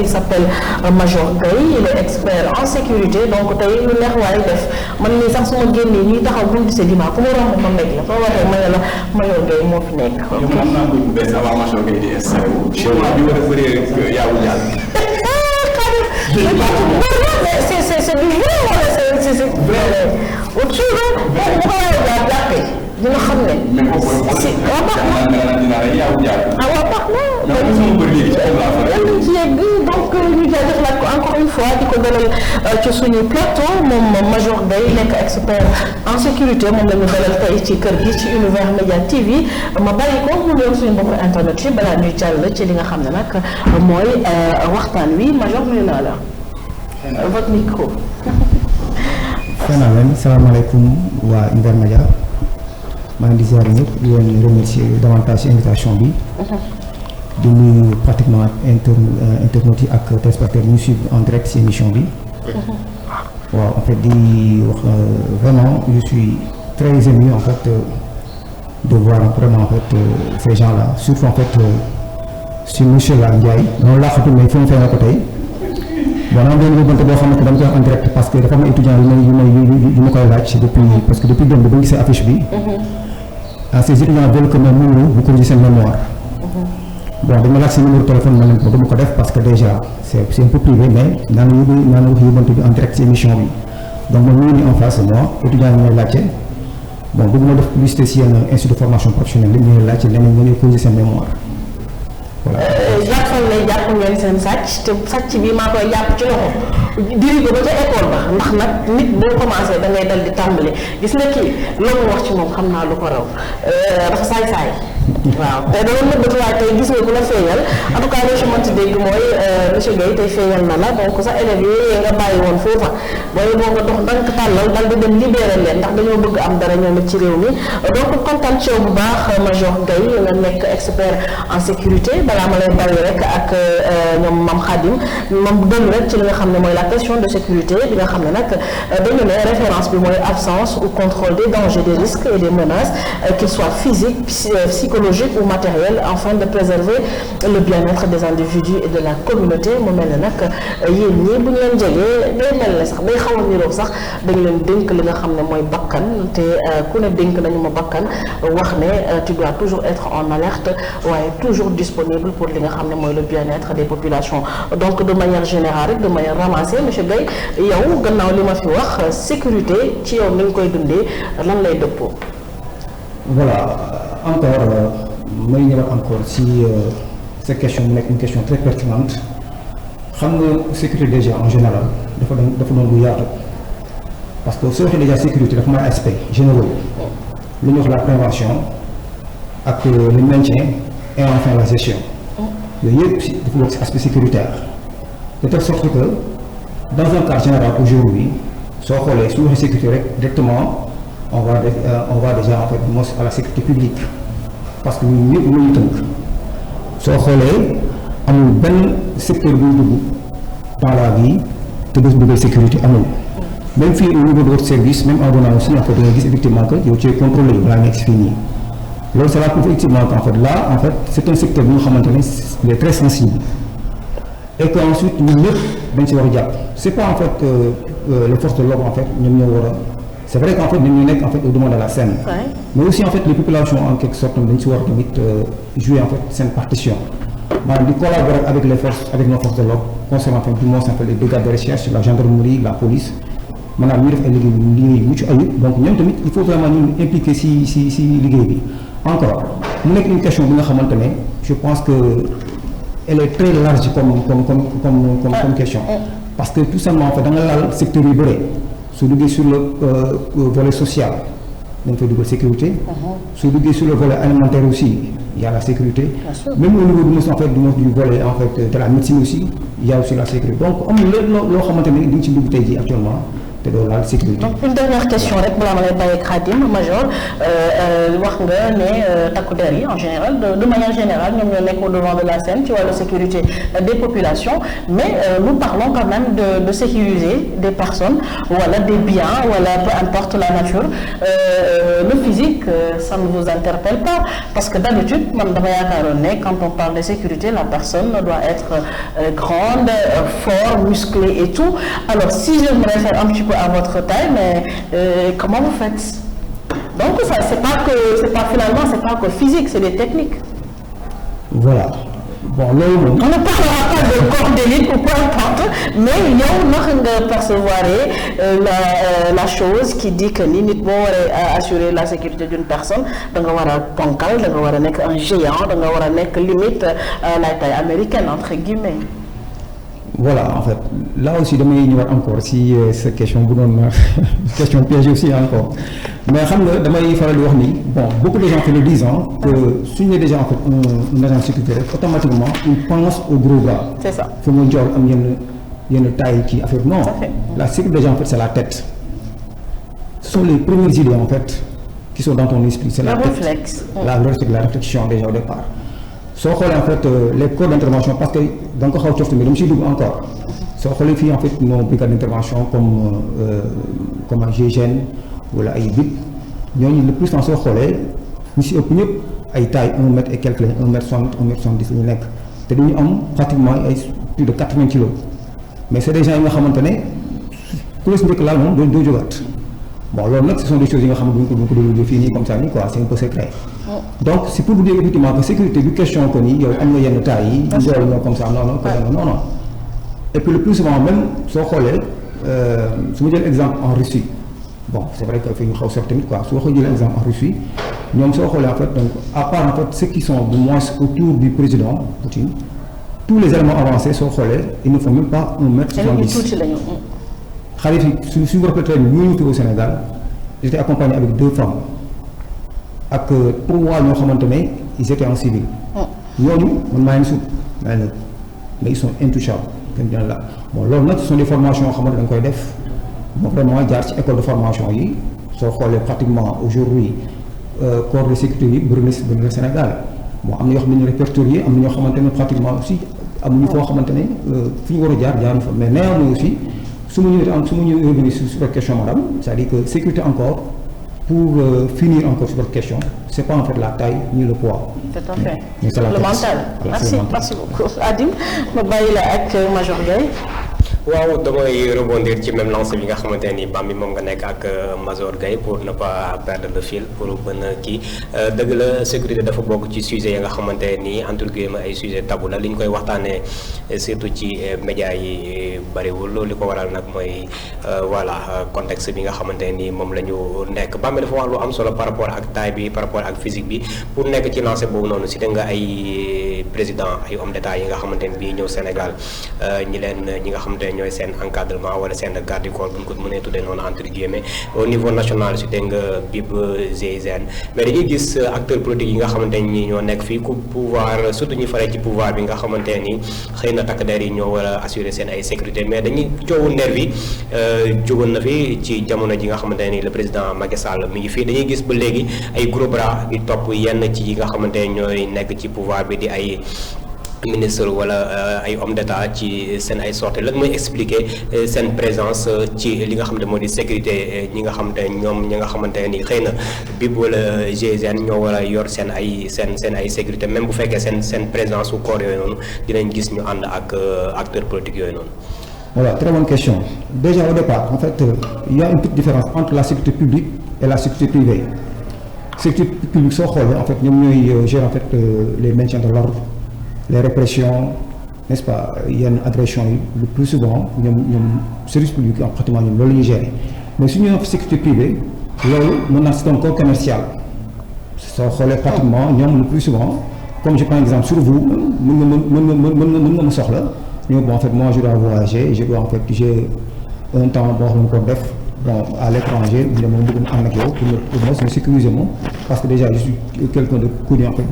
Il s'appelle Major Gueye, il est expert en sécurité donc tey lu neex waaye def man mii sax su ma génnee ñuy taxaw bu ñu gisee dimaa ku ma romb ma nekk la foo waxee ma ne la Major Gueye moo fi nekk. yow mën naa ko bees avant Major Gueye di installé wu. chez moi bi war a bëree rek yaawu jàll. c'est du vrai wala c'est vrai. autre chose bu ko waree jàppee dina xam ne. mais boobu si waaw baax na dinaa rek yaawu jàll. ah waaw baax na. mais bu sama bëri léegi ci kaw laa fa rek. ci yegg donc ñu jaajëfalaat ko encore une fois di ko dalal ci suñu plateau moom Major Gueye nekk expert en sécurité moom la ñu dalal tey ci kër gi ci Univers Média TV ma bàyyi ko mu doon suñu mbokku internet yi balaa ñuy jàll ci li nga xam ne nag mooy waxtaan wi Major nuyu naa la. votre micro. Phénomène salaamaaleykum waa Univers Média maa ngi di ziar ñëpp di leen remercier davantage ci invitation bi. di nuyu pratiquement internautes yi ak téléspectateurs ñu suivre en direct ci émission bi. waaw en fait di wax vraiment je suis très ému en fait de voir vraiment en fait ces gens-là surtout en fait si monsieur La Ndiaye noonu laa xatu mais fi mu fee ko tey bon am benn yóbbante boo xamante dama koy wax en direct parce que dafa am étudiant yu ma koy laaj depuis parce que depuis démb ba gisee affiche bi. Ces étudiants veulent que même mënuñu bu corriger seen mémoire. bon dama laaj seen numéro téléphone ma leen ko dama ko def parce que déjà c'est un peu privé mais naan wax yóbbante bi en direct ci émission bi donc moom ñu ngi en face moi étudiant yi ñooy laajte bon bëgg ma def publicité si yenn institut de formation professionnelle li ñuy laajte leneen ñu ngi corriger seen mémoire voilà. jàpp ngeen seen sàcc te sàcc bi maa koy jàpp ci loxo diri ko ba ca école ba ndax nag nit boo commencé da ngay dal di tàmbali gis nga kii loolu wax ci moom xam naa lu ko raw dafa saay-saay waaw te dama nëbbatu waaye tey gis nga ku la feeñal en tout cas li ci mënti dégg mooy monsieur Gueye tey feeñal na la donc sa élèves yi nga bàyyi woon foofa booy boo nga dox ndànk tàllal dal di dem libéré leen ndax dañoo bëgg am dara ñoom it ci réew mi donc kontaan ci yow bu baax Major Gueye nga nekk expert en sécurité balaa ma lay bàyyi rek ak ñoom Mame Khadim moom dellu rek ci li nga xam ne mooy la question de sécurité bi nga xam ne nag dañu ne référence bi mooy absence ou contrôle des dangers, des risques et des menaces qu'ils soient physiques, psychologiques ou matériels afin de préserver le bien-être des individus et de la communauté mu mel ne nag yéen ñii bu ñu leen jegee day mel ne sax day xaw a niroog sax dañ leen dénk li nga xam ne mooy bakkan te ku ne dénk nañu ma bakkan wax ne tu dois toujours être en alerte waaye toujours disponible pour li nga xam ne mooy le bien-être des populations donc de manière générale rek de manière ramassée monsieur Gueye yow gannaaw li ma fi wax sécurité ci yow ni nga koy dundee lan lay dëppoo. voilà encore may ñëwaat encore si cette question mu nekk une question très pertinente xam nga sécurité déjà en général dafa doon lu yaatu parce que soo waxee déjà sécurité dafa may aspect généraux lu ñuy wax la prévention ak le maintien et enfin la gestion yooyu yëpp dafa bokk si aspect sécuritaire de telle sorte que dans un cas général aujourd'hui soo xoolee su waxee sécurité rek directement on va déjà en fait mos à la sécurité publique parce que ñun ñëpp ñu tënk soo xoolee amul benn secteur buy dugg dans la vie te bés bu sécurité amul même fii au niveau de votre service même en donnant aussi en fait da ngay gis effectivement que yow tu es contrôlé balaa nekk si fii nii loolu c'est là pour effectivement qu'en fait là en fait c'est un secteur bi nga xamante ne il est très sensible et que ensuite ñun ñëpp dañ si war a jàpp c'est pas en fait les forces de l'ordre en fait ñoom ñoo war a c'est vrai qu'en fait ñun ñu nekk en fait au devant de la scène mais aussi en fait les populations en quelque sorte dañ si war a tamit jouer en fait seen partition maanaam di collaborer avec les forces avec nos forces de l'ordre concernant en fait du moins en fait les brigades de recherche la gendarmerie la police maanaam ñu def ay liggéey mucc ayib donc ñoom tamit il faut vraiment ñu impliquer si liggéey bi encore mu nekk une question bi nga xamante ne je pense que elle est très large comme question parce que tout simplement en fait da nga laal secteur yu bëre su duggee sur le volet social dañ fay dugal sécurité su duggee sur le volet alimentaire aussi il y a la sécurité même au niveau du volet en fait de la médecine aussi il y a aussi la sécurité donc amul lépp loo xamante ne di nga ci dugg tey jii actuellement te doo laal sécurité. donc une dernière question rek balaa ma lay bàyyi Khadim major wax nga ne takku der yi en général de manière générale ñoom ñoo nekk au devant de la scène ci wàllu sécurité des populations mais nous parlons quand même de sécuriser des personnes wala des biens wala peu importe la nature le physique ça ne vous interpelle pas parce que d'habitude man dama yaakaaroon ne quand on parle de sécurité la personne doit être grande fort musclée et tout alors si je me réfère un petit peu à votre taille mais comment vous faites donc ça c'est pas que physique c'est des techniques. Voilà bon loolu moom. on ne parlera pas de corps d'élite ou peu importe mais yow naka nga percevoir la chose qui dit que ni nit boo waree assurer la sécurité d'une personne da nga war a ponkal da nga war a nekk un géant da nga war a nekk limite la taille américaine entre guillemets. Voilà en fait là aussi damay ñëwaat encore si sa question bu doon question piège aussi encore mais xam nga damay faral di wax ni bon beaucoup de gens qui le disent que suñu ne déjà en fait un agent de sécurité rek automatiquement ils pensent au gros gars. C'est ça. fu mu njool am yenn taille ci affaire non. La sécurité déjà en fait c'est la tête. Ce sont les premières idées en fait qui sont dans ton esprit. C'est la tête. Réflexe. La réflexion déjà au départ. soo xoolee en fait les corps d'intervention parce que da nga ko xaw coftu mais dama siy dugg encore soo xoolee fii en fait nos brigades d'intervention comme GIGN wala ay BIP ñooñu le plus souvent soo xoolee ñu si ëpp ñëpp ay taille 1 mètre et quelques lañ 1 mètre 60 1 mètre 70 la ñu nekk te dañu am pratiquement ay plus de 80 kilos mais c'est des gens yi nga xamante ne ku la si njëkk laal moom doo jógaat bon loolu nag ce sont des choses yi nga xam ne duñ ko déroulé fii nii comme ça nii quoi c'est un peu secret. Donc c'est pour vous dire effectivement que sécurité du question que ni yow am nga yenn taille yi. njool ñoo comme ça non. Et puis le plus souvent même soo xoolee su ma jël exemple en Russie bon c'est vrai que fi ñu xaw sori tamit quoi su ma ko jëlee exemple en Russie ñoom soo xoolee en fait donc à part en fait ceux qui sont du moins autour du président Poutine tous les éléments avancés soo xoolee ils ne font même pas 1 mètre 70. xale yi suñu répété ñu fi au Sénégal j'étais accompagné avec 2 femmes. ak 3 ñoo xamante ne ils étaient en civil. ñooñu man maa ngi suuf mais ils sont intouchables kenn dina la bon loolu nag ce sont des formations yoo xamante da nga koy def bon vraiment jaar ci école de formation yi soo xoolee pratiquement aujourd'hui corps de sécurité yi bëri na Sénégal bon am na yoo xam ne ñu répertorié am na ñoo xamante ne pratiquement aussi amuñu foo xamante ne fi ñu war a jaaruñu fa mais néanmoins aussi su ma ñëwee revenir sur votre question madame c'est-à-dire que sécurité encore. Pour finir encore sur votre question, c'est pas en fait la taille ni le poids. Tout à fait. Mais c'est le mental. Voilà, merci beaucoup. Adim, ma bàyyi la ak Major Gueye. waaw damay rebondir ci même lancé bi nga xamante ni Bambi moom nga nekk ak Major Gueye pour ne pas perdre le fil pour mën a kii dëgg la sécurité dafa bokk ci sujet yi nga xamante ni entre guillemets ay sujet tabou la li ñu koy waxtaanee surtout ci médias yi bariwul li ko waral nag mooy voilà contexte bi nga xamante ni moom la ñu nekk Bambi dafa wax lu am solo par rapport ak taille bi par rapport ak physique bi pour nekk ci lancé boobu noonu cité nga ay président ay hommes d'état yi nga xamante ni bii ñëw Sénégal ñi nga xamante ñooy seen encadrement wala seen garde du corps bu ñu ko mënee tuddee noonu entre guillemets au niveau national su dee nga BIP GIGN mais dañuy gis acteurs politiques yi nga xamante ni ñoo nekk fii ku pouvoir surtout ñu faree ci pouvoir bi nga xamante ni xëy na takk der yi ñoo war a assurer seen ay sécurité mais dañuy coowu nervi jógoon na fi ci jamono ji nga xamante ni le président Macky Sall mi ngi fii dañuy gis ba léegi ay gros bras di topp yenn ci yi nga xamante ni ñooy nekk ci pouvoir bi di ay ministre wala ay homme d'état ci seen ay sorties lan mooy expliquer seen présence ci li nga xamante moo di sécurité ñi nga xamante ñi nga xamante ni xëy na BIP wala GIGN ñoo war a yor seen ay sécurité même bu fekkee seen présence su corps yooyu noonu dinañ gis ñu ànd ak acteurs politiques yooyu noonu. Voilà, très bonne question. Déjà au départ, en fait, il y a une petite différence entre la sécurité publique et la sécurité privée. Sécurité publique soo xoolee en fait ñoom ñooy gérer en fait les maintiens de l'ordre les répressions n'est-ce pas yenn agressions yi le plus souvent ñoom service public yi pratiquement ñoom loolu la ñuy gérer mais su ñu nee sécurité privée loolu mën naa c'est un corps commercial soo xoolee pratiquement ñoom le plus souvent comme je prends exemple sur vous mën nga ma soxla ñoom bon en fait moi je dois voyager je dois en fait j'ai un temps boo xam ne ko def bon à l'étranger ñu dama bëgg ànd ak yow pour me sécuriser moom parce que déjà je suis quelqu'un de connu en fait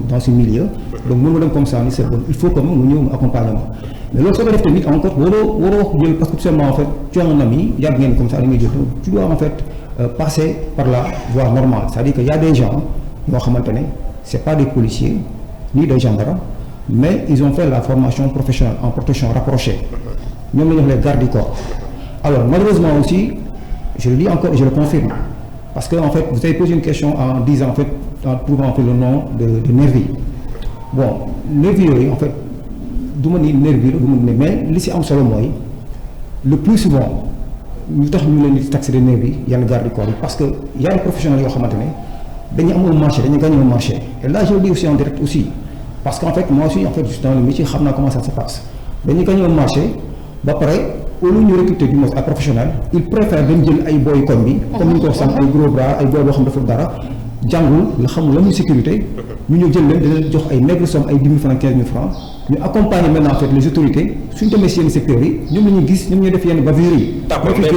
dans ce milieu donc mën nga dem comme ça ni c'est bon il faut que mu ñëw mu accompagner ma mais loolu soo ko def tamit encore waroo jël parce que tout simplement en fait tu as un ami yàgg ngeen comme ça da ngay jël tu dois en fait passer par la voie normale, c'est-à-dire que y a des gens yoo xamante ne c'est pas des policiers ni des gendarmes mais ils ont fait la formation professionnelle en protection rapprochée ñoom la ñu wax les gardes du corps. Alors malheureusement aussi je le dis encore et je le confirme parce que en fait vous avez posé une question en disant en fait en trouvant en fait le nom de nervi. Bon nervi yooyu en fait du ma ni nervi la du ma ni mais li si am solo mooy le plus souvent ñu tax ñu leen di taxer de nervi yenn garde du corps yi parce que y a des professionnels yoo xamante ne dañuy am un marché dañuy gagner un marché et là je le dis aussi en direct aussi parce que en fait moi aussi en fait je suis dans le métier xam naa comment ça se passe dañuy gagner un marché ba pare au lieu ñu recruter du moins ay professionnels ils préfèrent dem jël ay booy koñ bi comme ni ñu ko wax sànq ay gros bras ay booy boo xam dafa dara jàngul la xamul la muy sécurité ñu ñëw jël leen dina leen jox ay maigre somme ay 10 000 francs 15 000 francs ñu accompagner maintenant en fait les autorités suñu demee si yenn secteurs yi ñoom la ñuy gis ñoom ñooy def yenn bavures yi. d'accord mais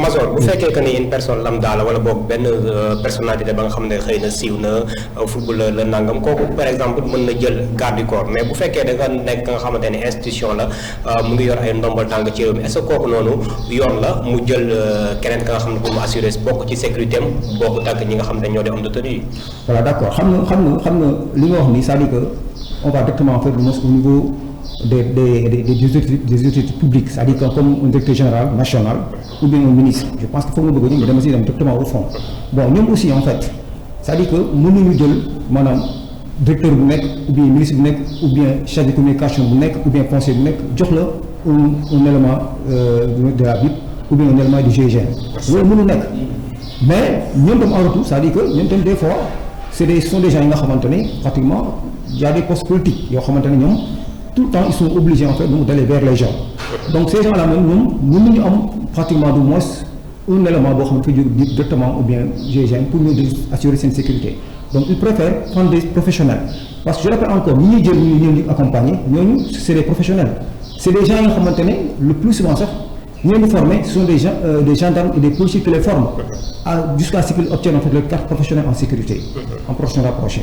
Mazor bu fekkee que ni une personne lambda la wala boog benn personnalité ba nga xam ne xëy na siiw na footballeur la nangam kooku par exemple mën na jël garde du corps mais bu fekkee da nga nekk nga xamante ne institution la mu ngi yor ay ndombal tànk ci réew mi est-ce que kooku noonu yoon la mu jël keneen ka nga xam ne pour mu assurer bokk ci sécurité am bokk tànk ñi nga xam ne ñoo di homme de tenue. Voilà d'accord xam nga li nga wax nii c'est-à-dire que on va directement en fait au niveau des autorités publiques, c'est-à-dire que comme un directeur général national ou bien un ministre. Je pense qu'il faut que nous bëgg ñu dem si dem directement au fond. Bon ñoom aussi en fait c'est-à-dire que mënuñu jël maanaam directeur bu nekk ou bien ministre bu nekk ou bien chef de communication bu nekk ou bien conseiller bu nekk jox la un élément de la BIP ou bien un élément du GIGN. loolu mënu nekk mais ñoom tam en retour c'est-à-dire que ñoom tam des fois ce sont des gens yi nga xamante ne pratiquement y a des postes politiques yoo xamante ne ñoom tout le temps ils sont obligés en fait d'aller vers les gens donc ces gens là même ñoom mën nañu am pratiquement du moins un élément boo xam ne fi jóg directement ou bien GIGN pour ñu assurer seen sécurité donc ils préfèrent prendre des professionnels parce que je rappelle encore ñi ñuy jël ñu ñëw di accompagner ñooñu c'est des professionnels c'est des gens yi nga xamante ne le plus souvent sax ñi leen di former ce sont des gendarmes et des policiers qui les forment jusqu'à ce qu'ils obtiennent en fait leur carte professionnelle en sécurité en profession rapprochée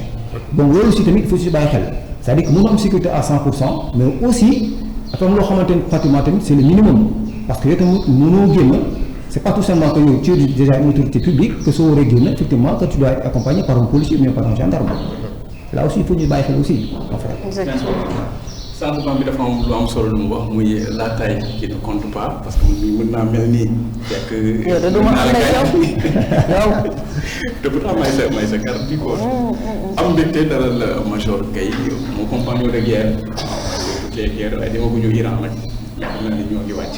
donc loolu aussi tamit il faut si bàyyi xel c'est-à-dire que mënoo am sécurité à 100% mais aussi dafa am loo xamante ne pratiquement tamit c'est le minimum parce que yow tamit mënoo génn c'est pas tout simplement que yow tu es déjà une autorité publique que soo waree génn effectivement que tu dois être accompagné par un policier ou bien par un gendarme là aussi il faut ñu bàyyi xel aussi en fait. Exactement. sànq bi dafa am lu am solo lu mu wax muy la taille qui ne compte pas parce que mën naa mel nii fekk. yow de du ma ànd ak yow. te pourtant may sa garde du corps. am mbégte dalal Major Gaye mon compagnon de guerre. toutes les guerres ay demaguñu Iran nag. xam naa ne ñoo ngi wàcc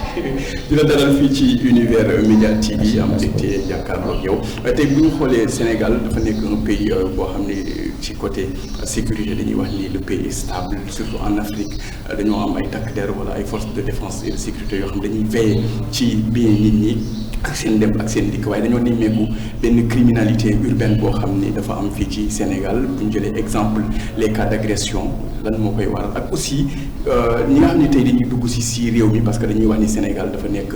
di la dalal fii ci Univers Média TV am mbégte jàkkaarloo ak yow tey bu ñu xoolee Sénégal dafa nekk un pays boo xam ne ci côté sécurité dañuy wax ni le pays est stable surtout en Afrique dañoo am ay takk der wala ay forces de défense et de sécurité yoo xam ne dañuy veiller ci bien nit ñi ak seen dem ak seen dikk waaye dañoo nemmeeku benn criminalité urbaine boo xam ni dafa am fii ci Sénégal bu ñu jëlee exemple les cas d'agression lan moo koy waral ak aussi ñi nga xam ne tey dañuy dugg si réew mi parce que dañuy wax ni Sénégal dafa nekk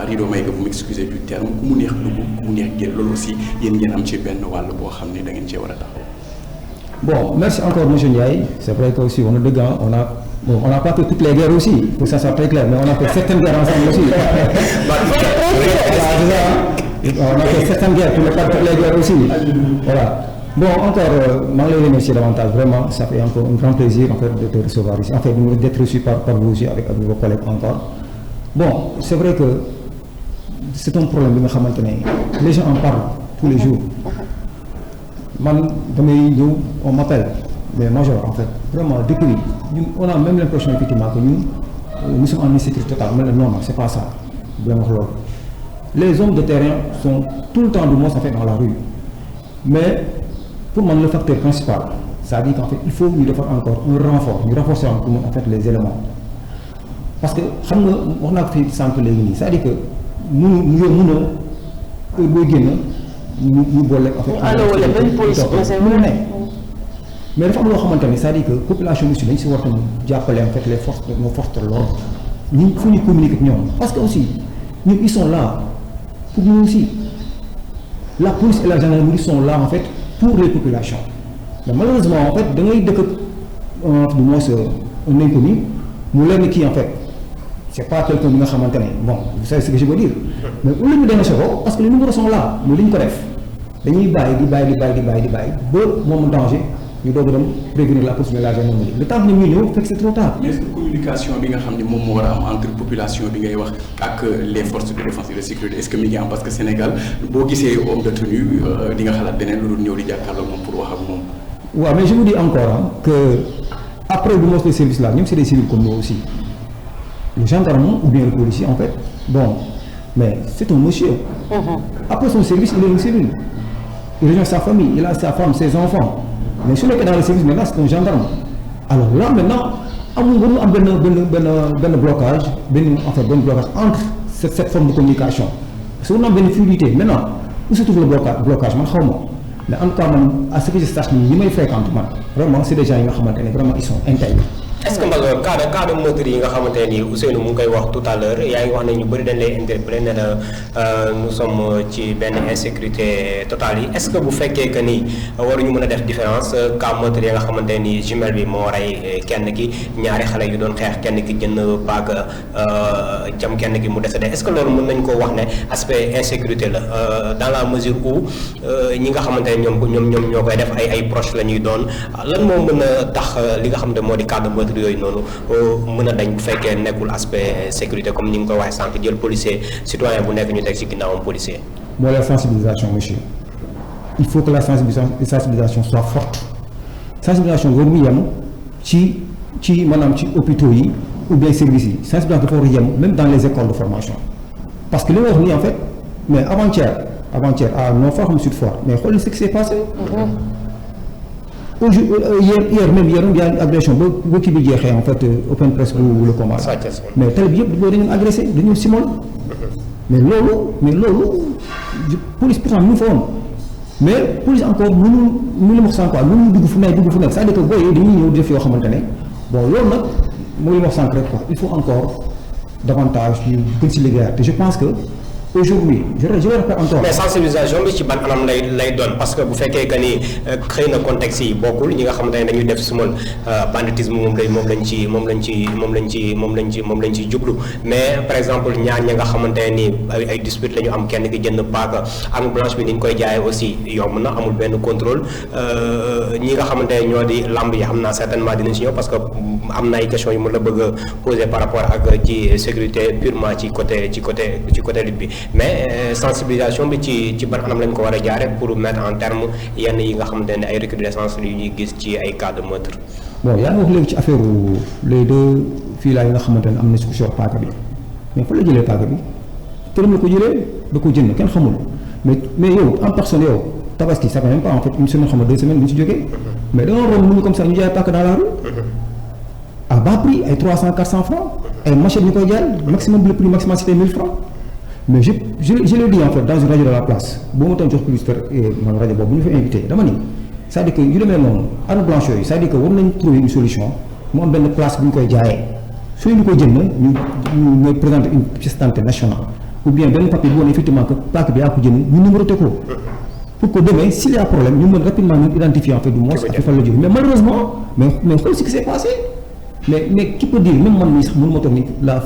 rideau may nga bu m'excuser du terme ku mu neex dugg ku mu neex génn loolu aussi yéen ngeen am ci benn wàll boo xam ne da ngeen cee war a taxaw. Bon, merci encore monsieur Ndiaye. C'est vrai que aussi on est dedans, on n'a pas fait toutes les guerres aussi, pour que ça soit très clair, mais on a fait certaines guerres ensemble aussi. On a fait certaines guerres, tu n'as pas toutes les guerres aussi. Voilà. Bon, encore, je les remercie davantage, vraiment, ça fait encore un grand plaisir en fait de te recevoir ici, en fait d'être reçu par vous aussi avec vos collègues encore. Bon, c'est vrai que c'est un problème bi nga xamante ne les gens en parlent tous les jours. Man damay ñëw on m'appelle mais Major en fait vraiment depuis ñun on a même l'impression effectivement que nous sommes en insécurité totale mais non c'est pas ça bu leen wax loolu les hommes de terrain sont tout le temps du moins en fait dans la rue mais pour man le facteur principal c'est-à-dire qu'en fait il faut ñu defar encore un renfort ñu renforcer encore en fait les éléments parce que xam nga wax naa ko fi sànq léegi nii c'est-à-dire que mënoo booy génn ñu boole en fait. wala benn police mais dafa am loo xamante ne c'est-à-dire que population bi aussi dañ si war a jàppale en fait les forces nos forces de l'ordre ñu fu ñu communiquer ak ñoom parce que aussi ñun ils sont là pour nous aussi la police et la gendarmerie sont là en fait pour les populations mais malheureusement en fait da ngay dëkk du moins un inconnu mu leen kii en fait c'est pas quelqu'un bi nga xamante ne bon vous savez ce que je veux dire mais au lieu ñu dénoncé ko parce que les numéros sont là mais li ñu ko def dañuy bàyyi di bàyyi ba moom danger ñu doog a dem prévenir la police de la gendarmerie le temps que ñu ñëw fekk c'est trop tard. mais est-ce que communication bi nga xam ne moom moo war a am entre population bi ngay wax ak les forces de défense et de sécurité est-ce que mi ngi am parce que Sénégal boo gisee homme de tenue di nga xalaat beneen lu dul ñëw di jàkkaarloo moom pour wax ak moom. waaw mais je vous dis encore que après bu mos les services là ñoom c'est des civils comme nous aussi le gendarme ou bien le policier en fait bon mais c'est un monsieur. Après son service il est un civil. Il rejoint sa famille, il a sa femme, ses enfants. Mais su nekkee dans le service maintenant c'est un gendarme. Alors là maintenant amul am benn blocage benn blocage entre cette forme de communication. Parce que am benn fluidité maintenant où se trouve le blocage man xaw ma mais en tout cas man à ce que je sache ñi may fréquente man vraiment c'est des gens yi nga xamante ne vraiment ils sont intègres. est-ce que Mbazor cas de meurtre yi nga xamante ne nii Ousseynou mu ngi koy wax tout à l'heure yaa ngi wax ne ñu bëri dañ lay interpellé ne la nous sommes ci benn insécurité totale yi est-ce que bu fekkee que ni waruñu mën a def différence cas meurtre yi nga xamante ni jumelle bi moo rey kenn ki ñaari xale yu doon xeex kenn ki jënd paaka jam kenn ki mu décédé est-ce que loolu mën nañ ko wax ne aspect insécurité la dans la mesure où ñi nga xamante ne ñoom ñoo koy def ay proches la ñuy doon lan moo mën a tax li nga xamante moo di cas de meurtre yooyu noonu mën a dañ bu fekkee nekkul aspect sécurité comme ni nga ko waxee sànq jël policier citoyen bu nekk ñu teg ci ginnaawam policier. mooy la sensibilisation monsieur il faut que la sensibilisation soit forte sensibilisation boobu mu yem ci maanaam ci hôpitaux yi ou bien services yi sensibilisation dafa war a yem même dans les écoles de formation parce que li nga wax nii en fait mais avant-hier à Nord Foire xam Sud Foire mais xool ce qui s'est passé. hier même il y a une agression ba kii bi jeexee en fait open press bu le combat mais télé bi yëpp boo dañu agressé dañu simol mais loolu police pourtant mu fa woon mais police encore mënu wax sànq quoi mënu dugg fu nekk c'est-à-dire que booy dañuy ñëw def yoo xamante ne bon loolu nag mooy li wax sànq rek quoi il faut encore davantage ñu gën si liggéeyaat te je pense que aujourd'hui je vais répéter encore. mais sensibilisation bi ci ban anam lay doon parce que bu fekkee que ni xëy na contexte yi bokkul ñi nga xamante ne dañuy def sumal banditisme moom lañ ci jublu mais par exemple ñaar ñi nga xamante ne ni ay dispute la ñu am kenn ki jënd paaka arme blanche bi ni ñu koy jaayee aussi yomb na amul benn contrôle ñi nga xamante ne ñoo di lamb yi xam naa certainement dinañ si ñëw parce que am na ay questions yu mën la bëgg a poser par rapport ak ci sécurité purement ci côté lutte bi. mais sensibilisation bi ci ban anam lañ ko war a jaare pour mettre en terme yenn yi nga xamante ne ay recrudescence yu ñuy gis ci ay cas de meurtre. bon yaa ngi wax léegi ci affaire les deux filles là yi nga xamante ne am na si sur paaka bi mais fa la jëlee paaka bi këram la ko jëlee da ko jënd kenn xamul mais yow en personne yow tabaski ça fait même pas en fait une semaine xam nga 2 semaines bu ñu si jógee mais da nga romb ñu comme ça ñu jaay paaka dans la rue à bas prix ay 300-400 francs ay machette ñu koy jaay maximum le prix maximum c'était 1000 francs. mais je le dis en fait dans une radio de la place boo ma doon jox publicité man rajo boobu bu ñu fa invité dama ni c'est-à-dire que yu demee noonu arme blanche yooyu c'est-à-dire que war nañ trouver une solution mu am benn place bu ñu koy jaayee soo ñu ko jënd ñu présenter une pièce d'identité nationale ou bien benn papier bu woon effectivement que plaque bi yaa ko jënd ñu numéroté ko pour que demain s'il y a problème ñu mën rapidement ñu identifier en fait du moins ak fan la jóge mais malheureusement mais xool ce qui s'est passé mais qui peut dire même man mii sax mënu ma toog ni la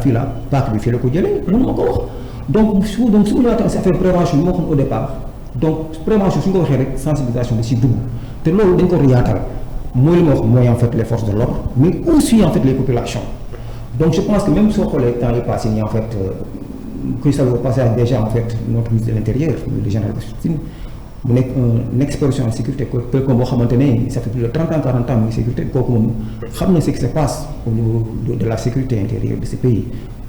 fii la paak bi fii la ko jëlee mënu ma ko wax donc su ñu waxtaan si affaire prévention bi moo xam au départ donc prévention su ñu ko waxee rek sensibilisation da si dugg te loolu dañ ko yaatal mooy li ma wax mooy en fait les forces de l'ordre mais aussi en fait les populations donc je pense que même soo xoolee temps yi passé nii en fait que ça va passer déjà en fait notre ministre de l'intérieur le général Bastine mu nekk une expérience en sécurité comme boo xamante ne ça fait plus de 30 ans 40 ans muy sécurité kooku moom xam na ce qui se passe au niveau de la sécurité intérieure de ce pays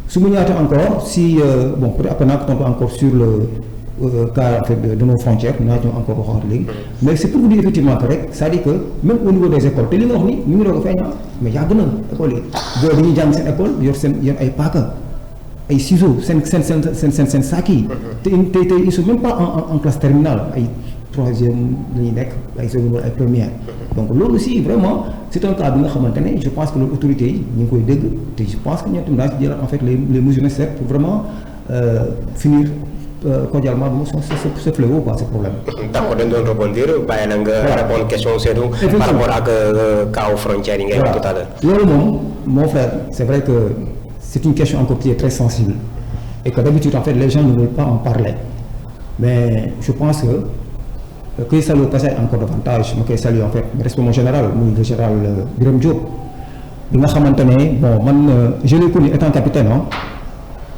su mu ñaata encore si bon peut-être après naa ko tontu encore sur le cas en fait de nos frontières naa ñëw encore waxaat léegi mais c'est pour vous dire effectivement que rek c'est-à-dire que même au niveau des écoles te li nga wax ni ñu ngi doog a feeñ mais yàgg na école yi boo dañuy jàng seen école yor ay paaka ay ciseaux seen saak yi te ils sont même pas en classe terminale ay troisième la ñuy nekk ay seconde ay première donc loolu aussi vraiment c'est un cas bi nga xamante ne je pense que loolu autorités yi ñu ngi koy dégg te je pense que ñoom tamit daa ci jël en fait les mesures nécessaires pour vraiment finir cordialement ce fléau quoi ce problème. d'accord dañ doon rebondir bàyyi la nga répondre question Seydou par rapport ak cas frontières yi ngay wax tout à l'heure. loolu moom mon frère c'est vrai que c'est une question encore qui est très sensible et que d'habitude en fait les gens ne veulent pas en parler mais je pense que salue au passage encore davantage ma koy saluer en fait respect mon général muy le général Birame Diop bi nga xamante ne bon man je l'ai connu étant capitaine ah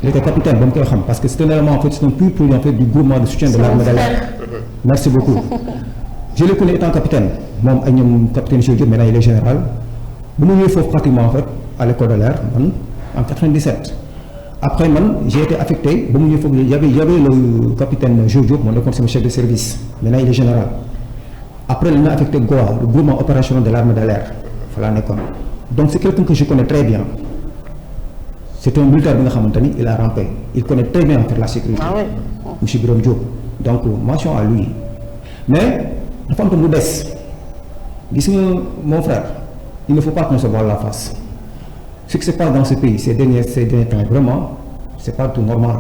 il était capitaine ba mu koy xam parce que c'est un élément en fait c'est un pur produit en fait du groupement de soutien de l'armée de l'air. Merci beaucoup. Je l'ai connu étant capitaine moom ak ñoom capitaine Cheikh Diop maintenant il est général bu ma ñëwee foofu pratiquement en fait à l'école de l'air man en 97 après man j'ai été affecté ba mu ñëwee foofu y avait le capitaine Cheikh Diop moo nekkoon sama chef de service maintenant il est général après il m'a affecté GOA le groupement opérationnel de l'armée de l'air fa laa nekkoon donc c'est quelqu'un que je connais très bien c'est un militaire bi nga xamante ni il a rampé il connaît très bien en fait la sécurité. Ah oui. Monsieur Birame Diop donc mention à lui mais dafa am tam lu des gis nga mon frère il ne faut pas qu'on se voile la face ce qui se passe dans ce pays ces derniers temps vraiment c'est pas tout normal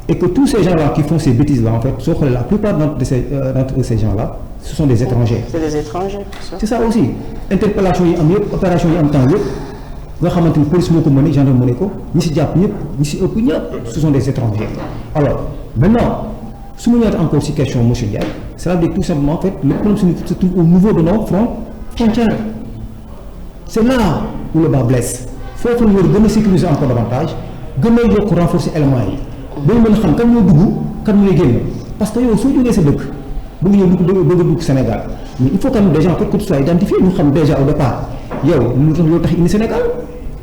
et que tous ces gens-là qui font ces bêtises-là en fait soo xoolee la plupart d'entre ces gens-là ce sont des étrangers. C'est des étrangers. C'est ça aussi interpellation yi am yëpp opération yi am temps yëpp nga xamante ni police moo ko mëne gendarme mëne ko ñi si jàpp ñëpp ñi si ëpp ñëpp ce sont des étrangers alors maintenant su ma ñëwaat encore si question monsieur Ndiaye c'est-à-dire tout simplement en fait le problème se trouve au niveau de nos frontières c'est là où le bas blesse foofu la ñu war a gën a sécuriser encore davantage gën a yokk renforcer éléments yi ba ñu mën a xam kan ñoo dugg kan ñooy génn parce que yow soo jógee sa dëkk bëgg ñëw bëgg a dugg Sénégal mais il faut quand même déjà en fait que tu sois identifié ñu xam déjà au départ yow lu tax indi Sénégal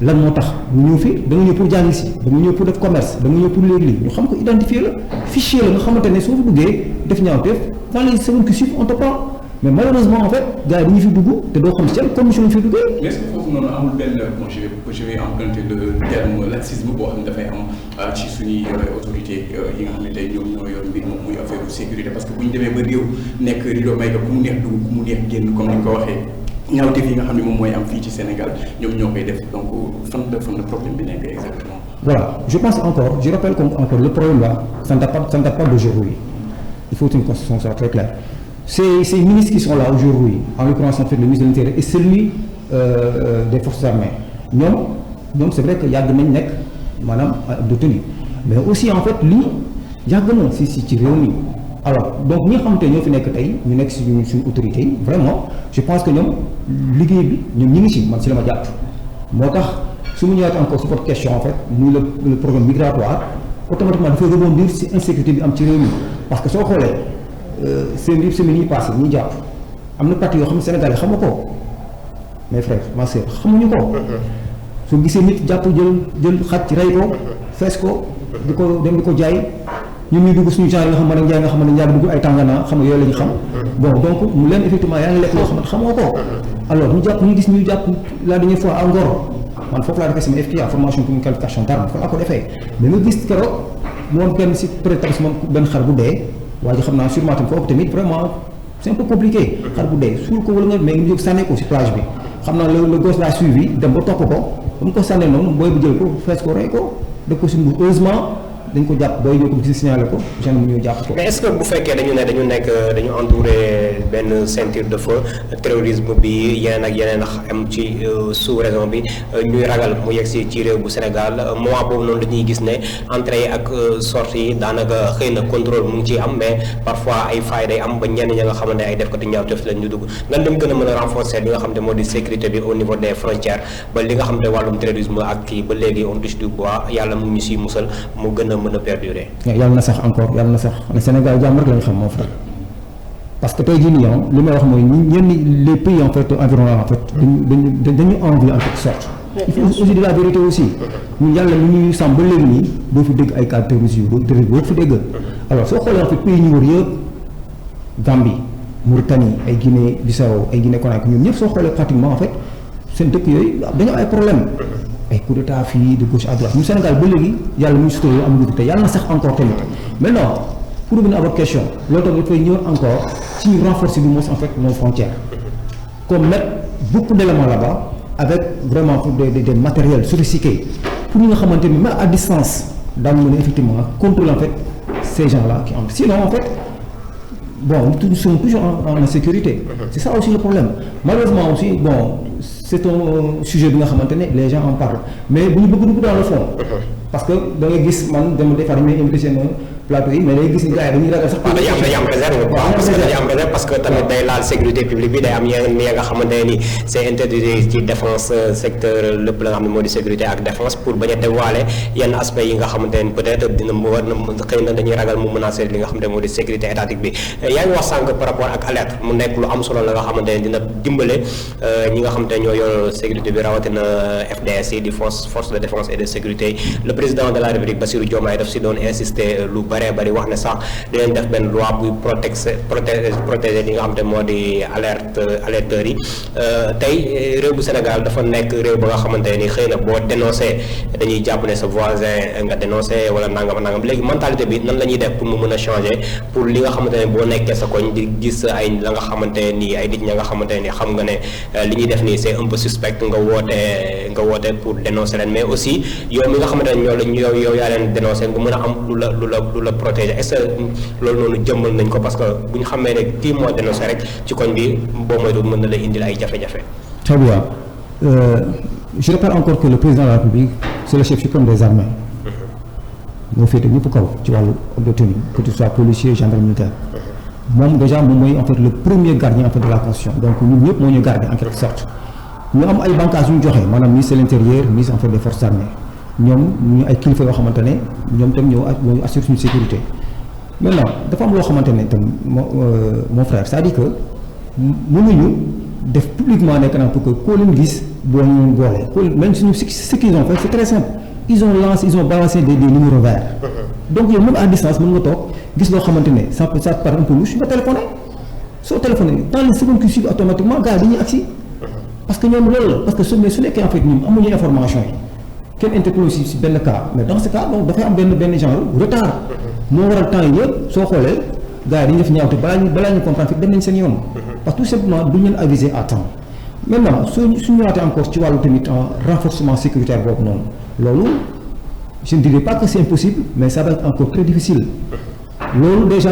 lan moo tax ñu ñëw fii da nga ñëw pour jàng si da nga ñëw pour def commerce da nga ñëw pour léegi li ñu xam ko identifier la fichier la nga xamante ne soo fa duggee def ñaawteef dans les semaines qui suivent on te prend mais malheureusement en fait gars yi dañu fi dugg te doo xam si yan condition ñu fi duggee. mais est-ce que foofu noonu amul benn je vais emprunter le terme laxisme boo xam ne dafay am ci suñuy autorités yi nga xam ne tey ñoom ñoo yor mbir moom muy affaire sécurité parce que bu ñu demee ba réew nekk rido may ka ku mu neex dugg ku mu neex génn comme ni nga ko waxee ñaawteef yi nga xam ne moom mooy am fii ci Sénégal ñoom ñoo koy def donc fan la problème bi nekk exactement. Voilà je pense encore je rappelle comme encore le problème là ça ne date pas d'aujourd'hui il faut une constitution soit très claire. Ces ministres qui sont là aujourd'hui en l'occurrence en fait le ministre de l'Intérieur et celui des forces armées ñoom c'est vrai que yàgg nañ nekk maanaam de tenue mais aussi en fait lii yàgg na ci réew mi alors donc ñi nga xamante ne ñoo fi nekk tey ñu nekk suñu autorités yi vraiment je pense que ñoom liggéey bi ñoom ñi ngi ci man ci la ma jàpp moo tax su mu ñëwaat encore sur votre question en fait muy le programme migratoire automatiquement dafay rebondir ci insécurité bi am ci réew mi parce que soo xoolee semaine yi passé ñuy jàpp am na parti yoo xam ne Sénégal yi xamu ko mes frères ma sœur xamuñu ko soo gisee nit jàpp jël xaj rey ko fees ko di ko jaay ñun ñuy dugg suñu genre yi nga xam ne njaay nga xam ne njaay dugg ay tàngana xam nga yooyu la ñu xam bon donc mu leen effectivement yaa ngi lekk loo xamante xamoo ko alors ñu gis ñu jàpp la dernière fois à Ngor man foofu laa defee sama FTA formation pour une qualification d'arme fa laa ko defee mais nga gis keroog moom kenn si prétexte moom benn xar bu dee waa ji xam naa sûrement tamit foofu tamit vraiment c'est un peu compliqué xar bu dee suul ko wala nga mais ngi jóg sànni ko si plage bi xam naa le gosse l'a suivi dem ba topp ko ba mu ko sànnee noonu booy bu jël ko fees ko rey ko def ko si mbuur heureusement dañ ko jàpp booy ñëw ko si signalé ko gendarme ñu jàpp ko. mais est-ce que bu fekkee dañu entouré benn ceinture de feu terrorisme bi yeneen ak yeneen am ci sous-région bi ñuy ragal mu yegg si ci réew bu Sénégal moment boobu noonu dañuy gis ne entrée yi ak sortie yi daanaka xëy na contrôle mu ngi ciy am mais parfois ay failles day am ba ñenn ñi nga xamante ne ay def ko di ñaawteef lañ ñu dugg nan dem gën a mën a renforcer li nga xam ne moo di sécurité bi au niveau des frontières ba li nga xam ne wàllum terrorisme ak kii ba léegi on touche du bois yàlla mu ñu siy musal mu gën a mën a perdurer. yàlla na sax encore yàlla na sax le Sénégal jàmm rek lañ xam mon frère parce que tey jii nii li may wax mooy ñenn les pays en fait environnants en fait dañu envie en quelque sorte. il faut aussi de la vérité aussi ñun yàlla lu ñuy sàmm ba léegi nii doo fi dégg ay cas terroristes boo fi dégg alors soo xoolee en fait pays ñu wër yëpp Gambie Mauritanie ay Guinée Bissau ay Guinée Conakry ñoom ñëpp soo xoolee pratiquement en fait seen dëkk yooyu dañoo ay problème ay coup d'état fii de gauche à droite ñu Sénégal ba léegi yàlla muy sutura am lu te yàlla na sax encore tamit maintenant pour revenir à votre question loolu tamit dafay ñëw encore ci ñu renforcer du moins en fait nos frontières comme mettre beaucoup d'éléments là-bas avec vraiment des matériels sophistiqués pour ñi nga xamante ni même à distance daañu mën a effectivement contrôler en fait ces gens-là qui entrent sinon en fait bon nous sommes toujours en sécurité c'est ça aussi le problème malheureusement aussi bon c'est un sujet bi nga xamante ne les gens en parlent mais bu ñu bëgg dugg dans le fond. parce que da ngay gis man dem des fois dañuy invité seen plateau yi mais day gis ni gars yi dañuy ragal sax. waaw dañuy am réserve. parce que tamit day laal sécurité publique bi day am yeneen ya nga xamante ne ni c'est interdit ci défense secteur lépp la nga xam ne moo di sécurité ak défense pour bañ a dévoiler yenn aspects yi nga xamante ne peut-être dina war na xëy na dañuy ragal mu menacer li nga xamante ne moo di sécurité étatique bi yaa ngi wax sànq par rapport ak alerte mu nekk lu am solo la nga xamante ne dina dimbale ñi nga xamante ne ñoo yor sécurité bi rawatina FDS yi di force de défense et de sécurité le président de la République Bassirou Diomaye daf si doon insister lu bari wax ne sax dinañ def benn loi buy protéger li nga xamante ne moo di alerteurs yi tey réew bu Sénégal dafa nekk réew ba nga xamante ni xëy na boo dénoncé dañuy jàpp ne sa voisin nga dénoncé wala nangam léegi mentalité bi nan la ñuy def pour mu mën a changer pour li nga xamante ne boo nekkee sa koñ di gis ay la nga xamante ni ay nit ña nga xamante ni xam nga ne li ñuy def nii c'est un peu suspect nga woote pour dénoncer leen mais aussi yow mi nga xamante ne yow yaa leen dénoncé nga mën a am lu la protéger est-ce que loolu noonu jëmmal nañ ko parce que bu ñu xamee ne kii moo dénoncé rek ci koñ bi boo moytu mën na la indil ay jafe-jafe. Très bien. Je rappelle encore que le président de la République c'est le chef suprême des armées. moo féete ñëpp kaw ci wàllu de tenue que tu sois policier gendarme militaire. moom déjà moom mooy en fait le premier gardien en fait de la constitution donc ñun ñëpp moo ñu garder en quelque sorte. ñu am ay bànqaas yu ñu joxe maanaam ministre de l'intérieur ministre en fait des forces armées ñoom ñu ay kilifa yoo xamante ne ñoom tam ñoo assurer suñu sécurité. maintenant dafa am loo xamante ne tam mon frère c'est-à-dire que mënuñu def publiquement nekk naa pour que koo leen gis boo ñu boole même suñu ce qu'ils ont fait c'est très simple ils ont balancé des numéros verts. donc yow même à distance mën nga toog gis loo xamante ne ça paraît un peu louche nga téléphoné soo téléphoné dans les secondes qui suivent automatiquement gars yi dañuy agsi parce que ñoom loolu la parce que su nekkee en fait ñun amuñu information yi kenn interpellé si benn cas mais dans ce cas donc dafay am benn genre retard moo waral temps yi yëpp soo xoolee gars yi dañuy def ñaawte balaa ñu comprendre fi dem nañ seen yoon parce que tout simplement duñ leen aviser à temps maintenant suñu ñëwaatee encore ci wàllu tamit renforcement sécuritaire boobu noonu loolu je ne dirais pas que c'est impossible mais ça va être encore très difficile loolu déjà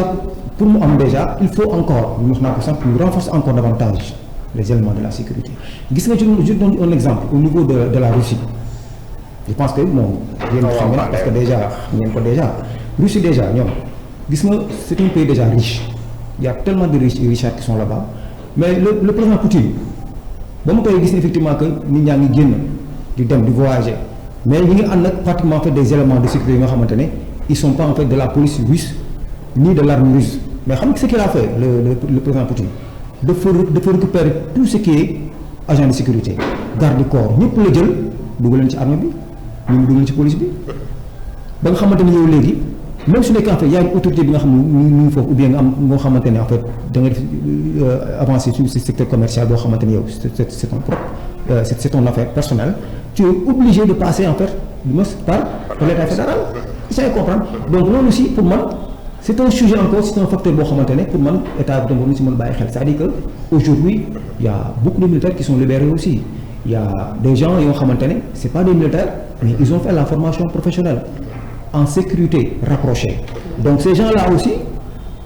pour mu am déjà il faut encore ñu wax naa ko sax ñu renforcer encore davantage les éléments de la sécurité gis nga je donne un exemple au niveau de la Russie je pense que moom yéen xam ngeen parce que déjà ngeen ko déjà Russie déjà ñoom gis nga c'est un pays déjà riche il y a tellement de richards qui sont là-bas mais le président Poutine ba mu koy gis effectivement que nit ñaa ngi génn di dem di voyager mais ñi ngi ànd nag pratiquement en fait des éléments de sécurité yi nga xamante ne ils sont pas en fait de la police russe ni de l'armée russe mais xam nga ce qu'il a fait le président Poutine dafa récupérer tout ce qui est agent de sécurité garde du corps ñëpp la jël dugal leen ci armée bi ñu dugal leen ci police bi ba nga xamante ne yow léegi même su nekkee en fait y a une autorité bi nga xam ne ñu ngi foofu ou bien nga am ngoo xamante ne en fait da nga def avancer sur ce secteur commercial boo xamante ne yow c'est ton propre c'est ton affaire personnelle tu es obligé de passer en fait par l'État fédéral ça y comprendre donc loolu aussi pour man c'est un sujet encore c'est un facteur boo xamante ne pour man état bi tam si mën bàyyi xel c'est-à-dire que aujourd'hui il y a beaucoup de militaires qui sont libérés aussi il y a des gens yoo xamante ne c'est pas des militaires mais ils ont fait la formation professionnelle en sécurité rapprochée donc ces gens-là aussi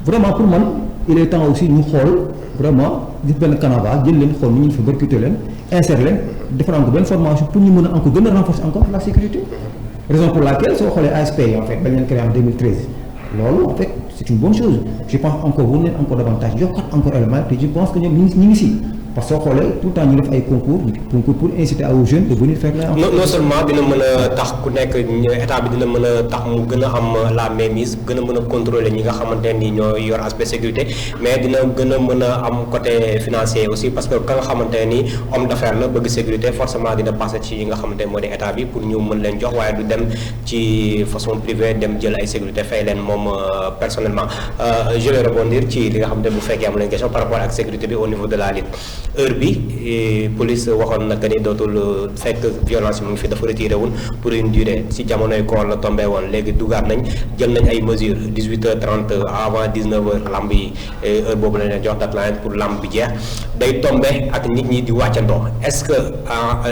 vraiment pour man il est temps aussi ñu xool vraiment def benn canevas jël leen xool ni ñu fa recruter leen insérer leen defar encore benn formation pour ñu mën a encore gën a renforcer encore la sécurité raison pour laquelle soo xoolee ASP en fait bañ leen créé en 2013 loolu en fait c'est une bonne chose je pense encore war leen encore davantage yokkat encore élément te je pense que ñoom ñi ngi si parce que soo xoolee tout le temps ñu def ay concours pour inciter aux jeunes de venir faire la. non seulement dina mën a tax ku nekk état bi dina mën a tax mu gën a am la mainmise gën a mën a contrôler ñi nga xamante ni ñoo yor aspect sécurité mais dina gën a mën a am côté financier aussi parce que ka nga xamante ni homme d'affaires la bëgg sécurité forcément dina passer ci yi nga xamante moo di état bi pour ñu mën leen jox waaye du dem ci façon privée dem jël ay sécurité fay leen moom personnellement je vais rebondir ci li nga xamante bu fekkee am leen question par rapport ak sécurité bi au niveau de la lutte. heure bi police waxoon na que ni dootul fekk violence mu ngi fi dafa retiré woon pour une durée si jamonoy koor la tombé woon léegi dugaat nañ jël nañ ay mesures 18h30 avant 19h lamb yi heure boobu la leen jox deadline pour lamb bi jeex day tombé ak nit ñi di wàccandoo est-ce que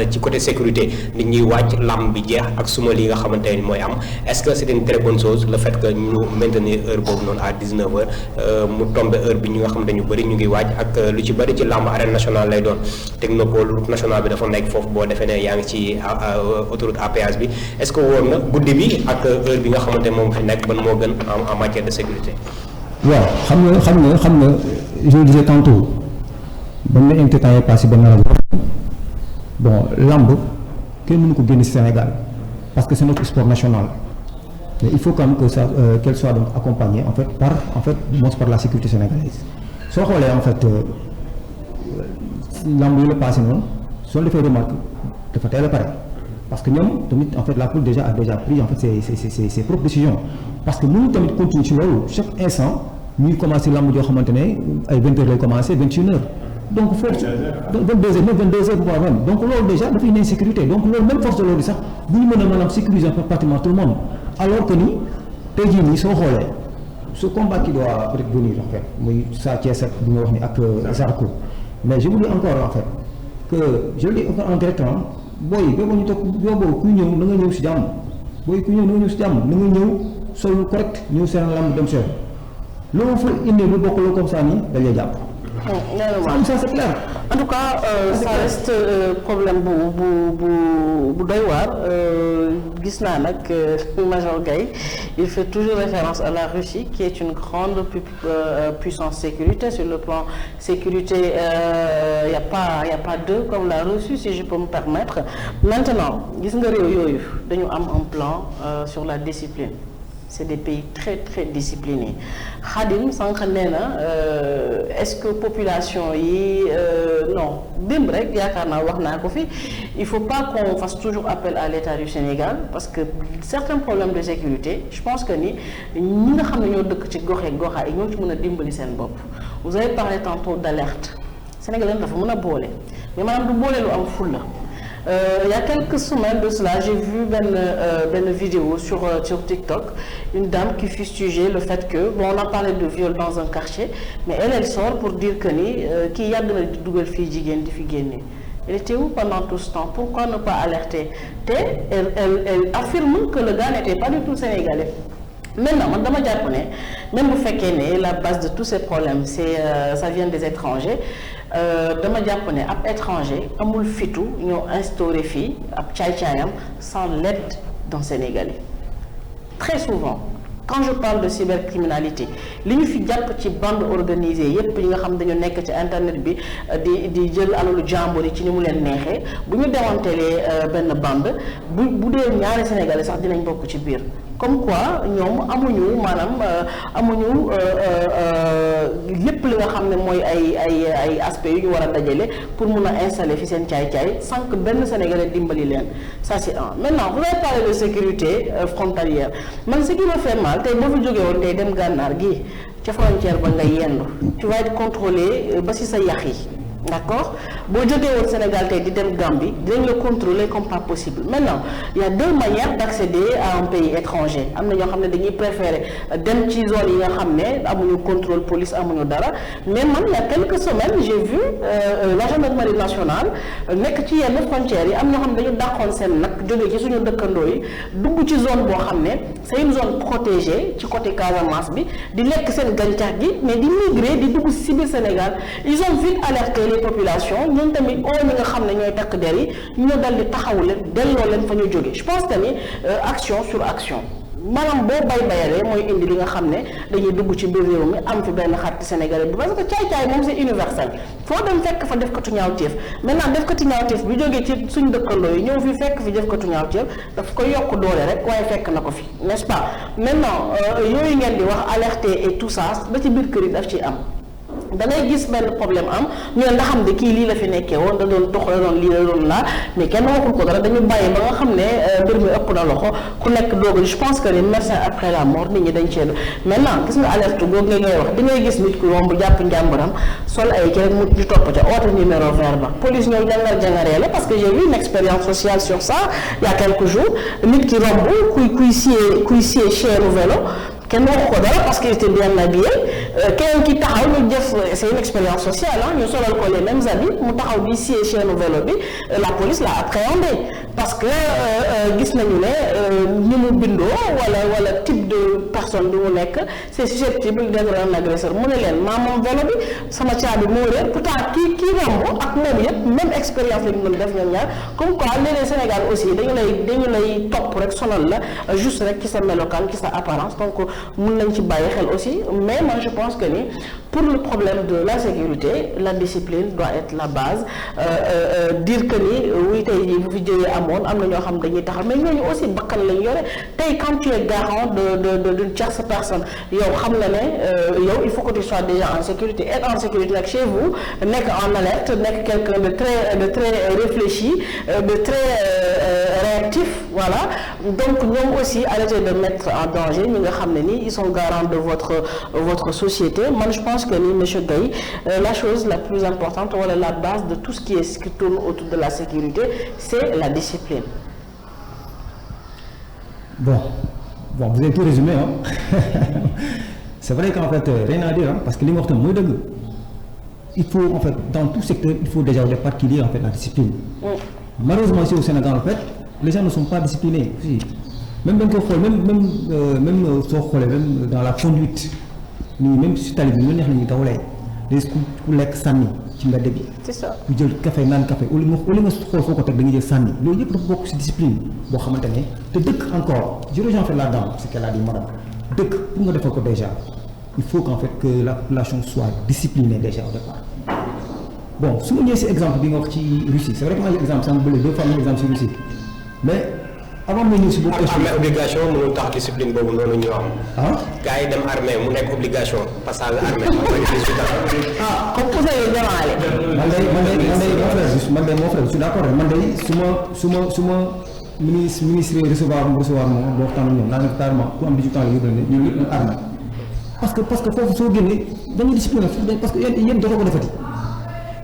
ci côté sécurité nit ñi wàcc lamb bi jeex ak suma li nga xamante ni mooy am est-ce que c'est une très bonne chose le fait que ñu maintenir heure boobu noonu à 19h mu tombé heure bi ñu nga xamante ñu bëri ñu ngi wàcc ak lu ci bëri ci lamb arène nationale nationale lay doon technopole route nationale bi dafa nekk foofu boo defee ne yaa ngi ci autoroute à péage bi est-ce que wóor na guddi bi ak heure bi nga xamante moom fi nekk ban moo gën en matière de sécurité. waaw xam nga je le disais tantôt ba mu invité temps yii passé benn rajo bon lamb kenn mënu ko génn ci Sénégal parce que c'est notre sport national mais il faut quand même que ça qu'elle soit donc accompagnée en fait par la sécurité sénégalaise soo xoolee en fait lamb yi la passé noonu soo defee remarque dafa teel a pare parce que ñoom tamit en fait la poule a déjà pris en fait ses propres décisions parce que mënu tamit continuer ci loolu chaque instant ñuy commencé lamb joo xamante ne ay 20 heures lay commencé 21 heures donc foofu 22 heures voire même donc loolu déjà dafay une insécurité donc loolu même force de l'ordre sax bu ñu mën a maanaam sécuriser pratiquement tout le monde alors que ni tey jii nii soo xoolee ce combat qui doit peut-être venir en fait muy Sa Thiès ak bi nga wax ni ak Zarko mais je vous dis encore en fait que je le dis en direct booy boobu ñu toog boobu kuy ñëw na nga ñëw si jàmm booy ku ñëw na nga ñëw si jàmm na nga ñëw sol correct ñëw seen lamb dem seen loolu fa indi lu bokk la comme ça nii dañuy jàpp. ça c'est clair. En tout cas, ça reste problème bu doy waar gis naa nag Major Gaye il fait toujours référence à la Russie qui est une grande puissance sécurité sur le plan sécurité y a pas deux comme la Russie si je peux me permettre maintenant gis nga réew yooyu dañu am un plan sur la discipline. C'est des pays très très disciplinés Khadim sànq nee na est-ce que population yi non démb rek yaakaar naa wax naa ko fi il faut pas qu'on fasse toujours appel à l'État du Sénégal parce que certains problèmes de sécurité je pense que ni ñi nga xam ne ñoo dëkk ci gox goxaa yi ñoo ci mën a dimbali seen bopp vous avez parlé tantôt d'alerte Sénégal dafa mën a boole mais maanaam du boole lu am fulla il y a quelques semaines de cela j'ai vu benn vidéo sur TikTok une dame qui fustigeait le fait que bon on a parlé de viol dans un quartier mais elle sort pour dire que ni kii yàgg na di dugal fii jigéen di fi génne elle était où pendant tout ce temps pourquoi ne pas alerter te elle affirme que le gars n'était pas du tout sénégalais maintenant man dama jàpp ne même bu fekkee ne la base de tous ces problèmes ça vient des étrangers dama jàpp ne ab étranger amul fitu ñoo instauré fii ab caay-caayam sans l'aide d'un Sénégalais très souvent quand je parle de cybercriminalité li ñu fi jàpp ci bande organisée yépp yi nga xam dañu nekk ci internet bi di jël alalu jàmbur yi ci ni mu leen neexee bu ñu démantelee benn bande bu dee ñaari Sénégalais sax dinañ bokk ci biir comme quoi ñoom amuñu lépp li nga xam ne mooy ay aspects yu ñu war a dajale pour mun a installer fi seen caay-caay sans que benn Sénégalais dimbali leen ça c'est un maintenant vous avez parlé de sécurité frontalière man ce qui me fait mal tey boo fi jógee woon tey dem gànnaar gi ca frontière ba nga yendu tu vas être contrôlé ba si sa yax yi d'accord boo jógee woon Sénégal tey di dem Gambie dinañ la contrôler comme pas possible maintenant il y a deux manières d'accéder à un pays étranger am na ñoo xam ne dañuy préférer dem ci zone yi nga xam ne amuñu contrôle police amuñu dara mais man il y a quelques semaines j'ai vu la gendarmerie nationale nekk ci yenn frontières yi am ñoo xam ne dañu dàqoon seen nag jógee ci suñu dëkkandoo yi dugg ci zone boo xam ne c'est une zone protégée ci côté Casamance bi di lekk seen gàncax gi mais di migrer di dugg ci biir Sénégal ils ont vite alerté les populations ñun tamit oo ñi nga xam ne ñooy takk der yi ñu dal di taxawu leen delloo leen fa ñu jóge je pense que ni action sur action maanaam boo bayalee mooy indi li nga xam ne dañuy dugg ci biir réew mi am fi benn xarit sénégalais bi parce que caay-caay moom c'est universel foo dem fekk fa defkatu ñaawteef maintenant defkatu ñaawteef bi jógee ci suñ dëkkandoo yi ñëw fi fekk fi defkatu ñaawteef daf koy yokk doole rek waaye fekk na ko fi n'est-ce pas maintenant yooyu ngeen di wax alerter et tout ça ba ci biir kër yi daf ciy am da ngay gis benn problème am ñu ne ndax xam ne kii lii la fi nekkee woon da doon dox la doon lii la doon laa mais kenn waxul ko dara dañu bàyyi ba nga xam ne mbir mi ëpp na loxo ku nekk doog je pense que les médecins après la mort nit ñi dañ cee maintenant gis nga alerte googu ngay wax di ngay gis nit ku romb jàpp njàmbaram sol ay ci rek mu di topp ca oote numéro vert ba police ñëw jangaree la parce que j'ai vu une expérience sociale sur ça il y a quelques jours nit ki romb kuy scier chaîne vélo kenn waxu ko dara parce qu'il était bien habillé keneen ki taxaw ñu def c'est une expérience sociale ñu solal ko les mêmes habits mu taxaw di scier chaîne vélo bi la police l'a appréhendé parce que gis nañu ne ni mu bindoo wala type de personne bi mu nekk c'est susceptible d'être un agresseur mu ne leen maa moom vélo bi sama caabi moo réer pourtant kii romb ak moom yëpp même expérience la ñu mën def ñoom ñaar comme quoi léeg-léeg Sénégal aussi dañu lay topp rek sonal la juste rek ci sa melokaan ci sa apparence donc mën nañ ci bàyyi xel aussi mais moi je pense que ni pour le problème de la sécurité la discipline doit être la base dire que ni oui tey jii bu fi jëlee amoon am na ñoo xam dañuy taxaw mais ñooñu aussi bakkan lañ yore tey quand tu es garant d'une tierce personne yow xam na ne yow il faut que tu sois déjà en sécurité être en sécurité nag chez vous nekk en alerte nekk quelqu'un de très réfléchi de très réactif voilà donc ñoom aussi arrêtez de mettre en danger ñi nga xam ne ni ils sont garants de votre société man je pense que ni monsieur Gaye la chose la plus importante wala la base de tout ce qui tourne autour de la sécurité c'est la discipline. Bon, vous avez tout résumé c'est vrai qu'en fait rien à dire parce que li nga wax tam mooy dëgg il faut en fait dans tout secteur il faut déjà au départ qu'il y ait en fait la discipline. Malheureusement ici au Sénégal en fait les gens ne sont pas disciplinés aussi même dañ koy xool même soo xoolee même dans la conduite nii même si tali bi ñu neex la ñuy dawalee day ku lekk sànni ci mbedd bi. c'est ça ku jël café naan café au lieu nga xool foo ko teg da nga jël sànni loolu yëpp dafa bokk ci discipline boo xamante ne te dëkk encore je rejoins en fait la dame ce qu'elle a dit madame dëkk pour nga defal ko déjà il faut qu'en fait que la population soit disciplinée déjà au départ. Bon su ma ñëwee si exemple bi nga wax ci Russie c'est vrai que maa ngi exemple sànq bële deux fois ma exemple si Russie mais avant ma ñëw si boobu. armée obligation mënul tax discipline boobu noonu ñu am. gars yi dem armée mu nekk obligation passage armée. comme ku say jamaale. man de mon frère je suis d'accord man de su ma ministre recevoir moom boo waxtaan ak ñoom naa ne carrément ku am 18 ans yóbbu leen ñoom ñëpp armée parce que foofu soo génnee dañuy discipliné parce que yéen dootoo ko defati.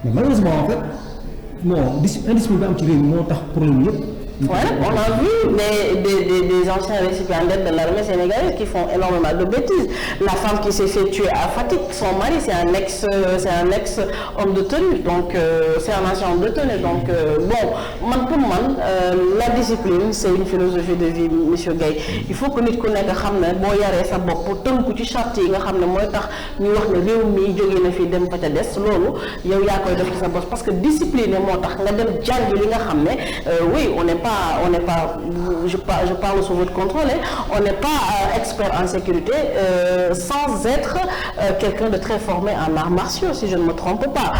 Mais malheureusement en fait non indiscipline bi am ci réew mi moo tax problème yëpp. Voilà, on a vu des anciens récipiendaires de l'armée sénégalaise qui font énormément de bêtises. La femme qui s'est fait tuer à Fatick, son mari c'est un ex homme de tenue, donc c'est un ancien homme de tenue. Donc bon, pour moi, la discipline c'est une philosophie de vie, monsieur Gaye. Il faut que nit ku nekk xam ne boo yaree sa bopp tënku ci charte yi nga xam ne mooy tax ñu wax ne réew mi jógee na fi dem fa ca des loolu yow yaa koy def ci sa bopp parce que discipline moo tax nga dem jàng li nga xam ne oui on n'est pas je parle sous votre contrôle on n'est pas expert en sécurité sans être quelqu'un de très formé en arts martiaux si je ne me trompe pas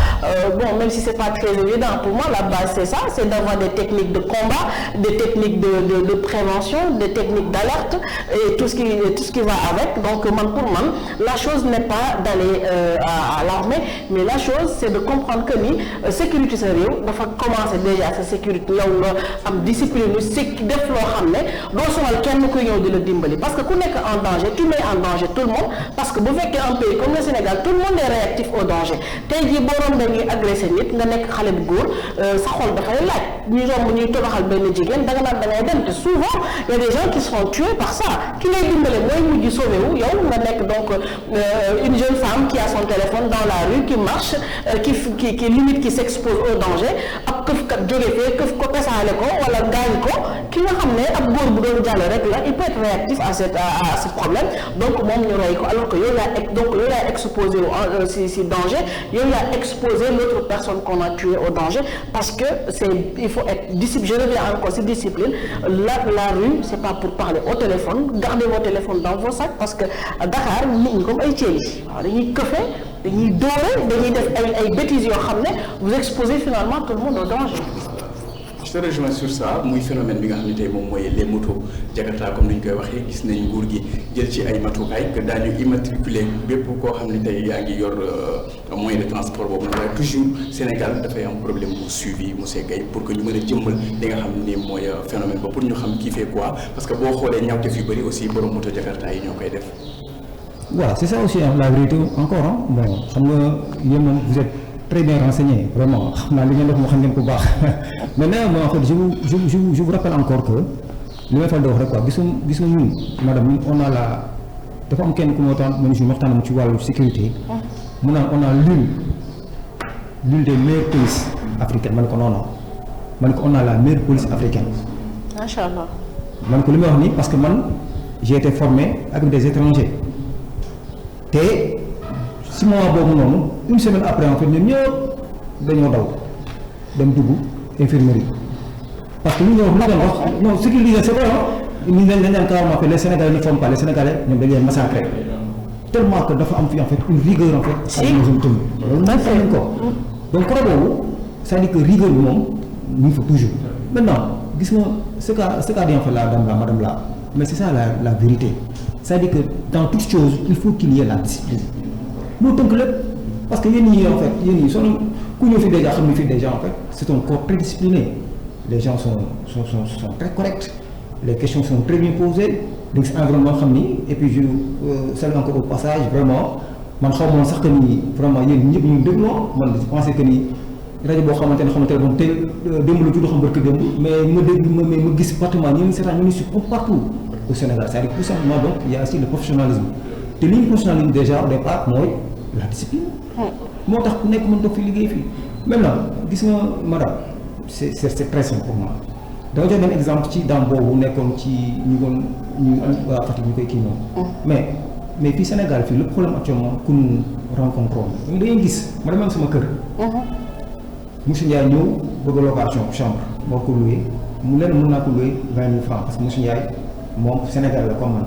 bon même si c'est pas très évident pour moi la base c'est ça c'est d'avoir des techniques de combat des techniques de prévention des techniques d'alerte et tout ce qui va avec donc pour moi la chose n'est pas d'aller à l'armée mais la chose c'est de comprendre que ni sécurité sa réew dafa commencer déjà sa sécurité yow nga am discipline ñu def loo xam ne doo sonal kenn kuy ñëw di la dimbali parce que ku nekk en danger tu mets en danger tout le monde parce que bu fekkee un pays comme le Sénégal tout le monde est réactif au danger tey jii boo romb dañuy agressé nit nga nekk xale bu góor sa xol dafay laaj ñuy romb ñuy tobaxal benn jigéen da nga naan da ngay dem te souvent il y a des gens qui sont tués par ça ki lay dimbale mooy mujj sauvé wu yow nga nekk donc une jeune femme qui a son téléphone dans la rue qui marche qui limite qui s'expose au danger ak këf kat jóge fee këf ko pesaale ko wala gaañ ko ki nga xam ne ab góor bu doon jàll rek la il peut être réactif à ce problème donc moom ñu rey ko alors que yow yaa exposé si danger yow yaa exposé l'autre personne qu'on a tué au danger parce que il faut être discipline je reviens encore si discipline la rue c'est pas pour parler au téléphone gardez vos téléphones dans vos sacs parce que Dakar nit ñi comme ay ceeli waaw dañuy këfe dañuy dóore dañuy def ay bêtises yoo xam ne vous exposez finalement tout le monde au danger. Je te rejoins sur ça muy phénomène bi nga xam ne tey moom mooy les motos Jakarta comme ni ñu koy waxee gis nañ nguur gi jël ci ay matukaay que daañu immatriculer bépp koo xam ne tey yaa ngi yor moyen de transport boobu nag waaye toujours Sénégal dafay am problème bu suivi monsieur Gaye pour que ñu mën a jëmmal li nga xam ne mooy phénomène ba pour ñu xam qui fait quoi parce que boo xoolee ñaawteef yu bëri aussi borom moto Jakarta yi ñoo koy def. Voilà c'est ça aussi la vérité encore bon xam nga yéen moom vous êtes très bien renseigné vraiment xam naa li ngeen def moo xam ngeen ko baax mais néanmoins en fait je vous rappelle encore que li may fal di wax rek quoi gis nga ñun madame ñun on a dafa am kenn ku ma waxtaan ci wàllu sécurité mu naan on a l'une des meilleures polices africaines ma ne ko non ma ne ko on a la meilleure police africaine. macha allah. man ko li may wax nii parce que man j'ai été formé avec des étrangers te si moment boobu noonu une semaine après en fait ñun ñëpp dañoo daw dem dugg infirmerie parce que lu ñu wax non ce qu'ils disaient c'est vrai ñu dañ daan carrément que les Sénégalais ne forment pas les Sénégalais ñoom dañ leen massacré tellement que dafa am fi en fait une rigueur en fait. si loolu nag xam nañ ko donc côté boobu c'est-à-dire que rigueur bi moom ñu ngi fa toujours maintenant. gis nga ce qu'a dit en fait la dame là madame là mais c'est ça la vérité c'est-à-dire que dans toute chose il faut qu'il y ait la discipline moo tënk lépp parce que yéen ñii en fait yéen ñii soo ku ñëw fi déjà xam ni fii déjà en fait c'est un corps très discipliné les gens sont très corrects les questions sont très bien posées donc c'est environnement xam ni et puis je salue encore au passage vraiment man xaw moon sax que ni vraiment yéen ñëpp ñu dégloo man je pensais que ni rajo boo xamante ne moom tey démb la judd xam barke démb mais ma dégg ma gis pratiquement ñu ngi seetaan ñu ngi suivre partout au Sénégal c'est-à-dire tout simplement donc il y a aussi le professionnalisme te li ñu professionnalisme déjà au départ mooy la discipline. moo tax ku nekk mën toog fi liggéey fii. maintenant gis nga madame c'est très simple pour moi dama jox benn exemple ci dame boobu nekkoon ci ñu waa Fatick ñu koy kii noonu. mais fii Sénégal fii le problème actuellement que nous rencontrons da ngay gis ma dem sama kër. Monsieur Ndiaye ñëw bëgg location chambre moo ko loué mu leen mën naa ko loué 20 000 francs parce que monsieur Ndiaye moom Sénégal la comme man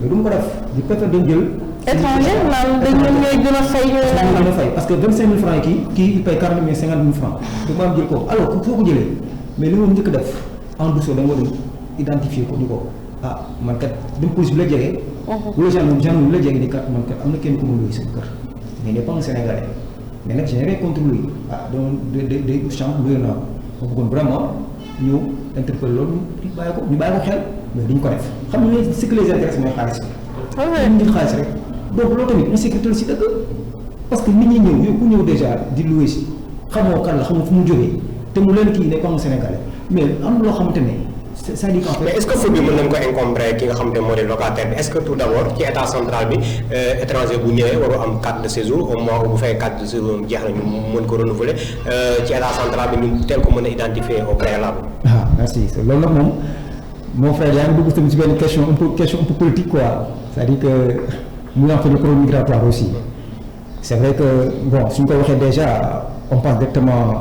mais du ma ko def je préfère dañ jël. étranger naan dañ leen ñooy gën a fay ñu gën a fay parce que 25 000 francs yi kii il paye 40 000 50 000 francs du ma am jël ko alors que foo ko jëlee mais li ma njëkk def en douceur da nga war a identifier ko ni ko man kat dem police bi la jege. wala gendarme bi la jege ni kat man kat am na kenn ku ma loué sama kër mais n'est pas un Sénégalais. mais nag j'ai rien contre lui day chambre luy naa ko bëggoon vraiment ñëw interpeller loolu ñu bàyyi ko xel mais duñ ko def xam nga ne ce qui les intéresse mooy xaalis bi. ñu ngi xaalis rek donc loolu tamit insécurité la si dëkk parce que nit ñi ñëw ku ñëw déjà di louer si xamoo kan la xamoo fu mu jógee te mu leen kii ne comme Sénégalais mais am loo xamante ne c'est-à-dire qu'en fait. mais est-ce que foofu bi mën nañ ko encombrer ki nga xamante ne moo di locataire bi est-ce que tout d'abord ci état central bi étranger bu ñëwee waru am carte de séjour au moins bu fekkee carte de séjour jeex na ñu mën ko renouveler ci état central bi ñu teel ko mën a identifier au préalable. Merci loolu nag moom mon frère yaa ngi dugg tamit ci benn question un peu politique quoi c'est-à-dire que mu ngi am le problème migratoire aussi c'est vrai que bon suñ ko waxee déjà on pense directement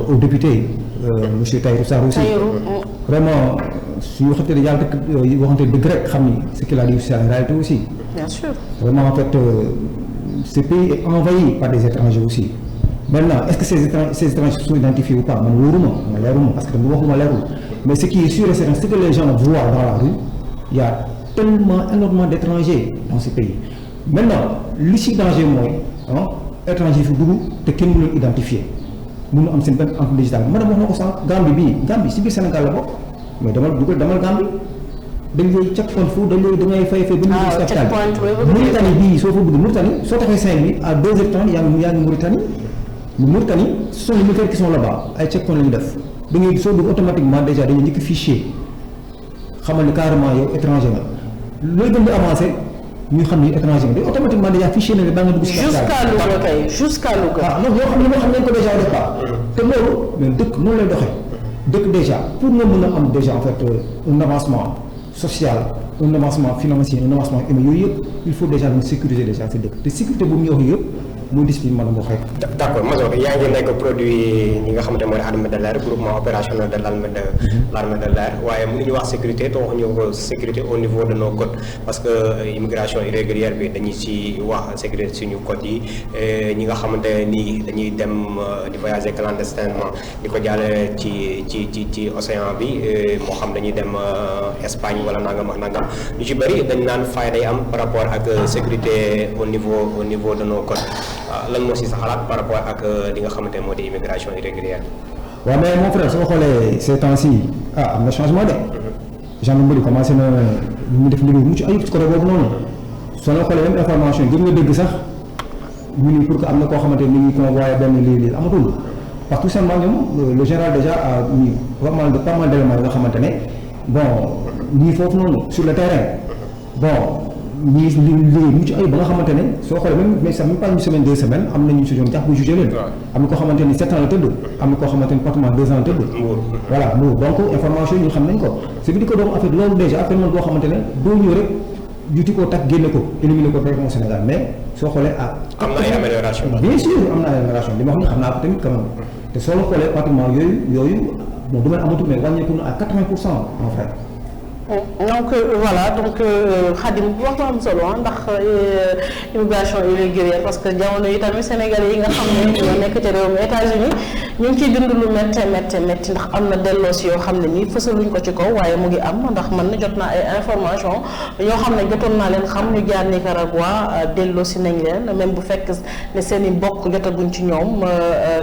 au député monsieur Tahirou Sarr aussi vraiment suñu waxante ne yàlla dëkk waxante dëgg rek xam ni ce qu'il a dit c'est la réalité aussi. bien sûr vraiment en fait ce pays est envahi par des étrangers aussi maintenant est-ce que ces étrangers sont identifiés ou pas man wóoruma ma leeruma parce que dama waxuma leerul mais ce qui est sûr et certain c'est que les gens voient dans la rue il y a tellement énormément d'étrangers dans ce pays maintenant li ci danger mooy étranger fi dugg te kenn mënul identifier mënu am seen benn empreinte digitale madame wax na ko sànq Gambie si biir Sénégal la bokk mais demal Gambie dañ lay checkpoint foofu da ngay fay ba ñu gis capital Mauritanie bii soo fa dugg Mauritanie soo taxee Saint-Louis à 2h30 yaa ngi Mauritanie ce sont les militaires qui sont là-bas ay checkpoint la ñu def da ngay soo dugg automatiquement déjà dañuy njëkk fichier xamal ni carrément yow étranger nga looy gën di avancer ñu xam ni étranger nga automatiquement déjà fichier na ne ba nga dugg si capital jusqu'à Louga non yoo xam nañ ko déjà au départ te loolu mais dëkk noonu lay doxee dëkk déjà pour nga mën a am déjà en fait un avancement social un avancement financier un avancement humain yooyu yëpp il faut déjà ñu sécuriser déjà si dëkk te sécurité boobu ñu wax yëpp muy discipline maanaam wax rek. d'accord Major yaa ngi nekk produit ñi nga xamante mooy armée de l'air groupement opérationnel de l'armée de l'air waaye mënuñu wax sécurité te waxuñu ko sécurité au niveau de nos côtes parce que immigration irrégulière bi dañuy ci wax sécurité suñu côtes yi ñi nga xamante ni dañuy dem di voyager clandestinement di ko jàlle ci océan bi moo xam dañuy dem Espagne wala nangam ak nangam ñu ci bëri dañ naan faay day am par rapport ak sécurité au niveau de nos côtes. lan moo si sa xalaat par rapport ak li nga xamante moo di immigration irrégulière. waaw mais mon frère soo xoolee ces temps-ci am na changement de. gendarmerie commencé na ñu def liggéey mucc ayib ci côté boobu noonu soo la xoolee même information yi gën nga dégg sax ñu ni pour que am na koo xamante ni ngi convoyé benn lii amatul parce que tout simplement ñoom le général déjà a mis pas mal d'éléments yi nga xamante ne bon ñii foofu noonu sur le terrain bon ñii liggéey mucc ayib ba nga xamante ne soo xoolee même pas une semaine 2 semaines am na ñu si doon jàpp bu jugé leen. am na koo xamante ni 7 ans la tëdd. am na koo xamante ni pratiquement 2 ans la tëdd. voilà donc information yi ñu xam nañ ko. c'est dire que donc en fait loolu déjà affaire boo xamante ne doo ñëw rek juuti koo takk génne ko éliminer ko directement Sénégal mais soo xoolee am na ay amélioration. bien sûr am na ay amélioration li ma xam ne xam naa ko tamit quand même te soo la xoolee pratiquement yooyu bon du mën amatul mais wàññeeku na à 80% mon frère. donc voilà donc Khadim wax na am solo ndax immigration irrégulière parce que jamono yi tamit Sénégalais yi nga xam ne ñoo nekk ci réew mi États-Unis ñu ngi ciy dund lu métti ndax am na delloosi yoo xam ne nii fësaluñ ko ci kaw waaye mu ngi am ndax man jot naa ay information yoo xam ne jotoon naa leen xam ñu jaar Nicaragua delloosi nañ leen même bu fekk ne seen i mbokk jotaguñ ci ñoom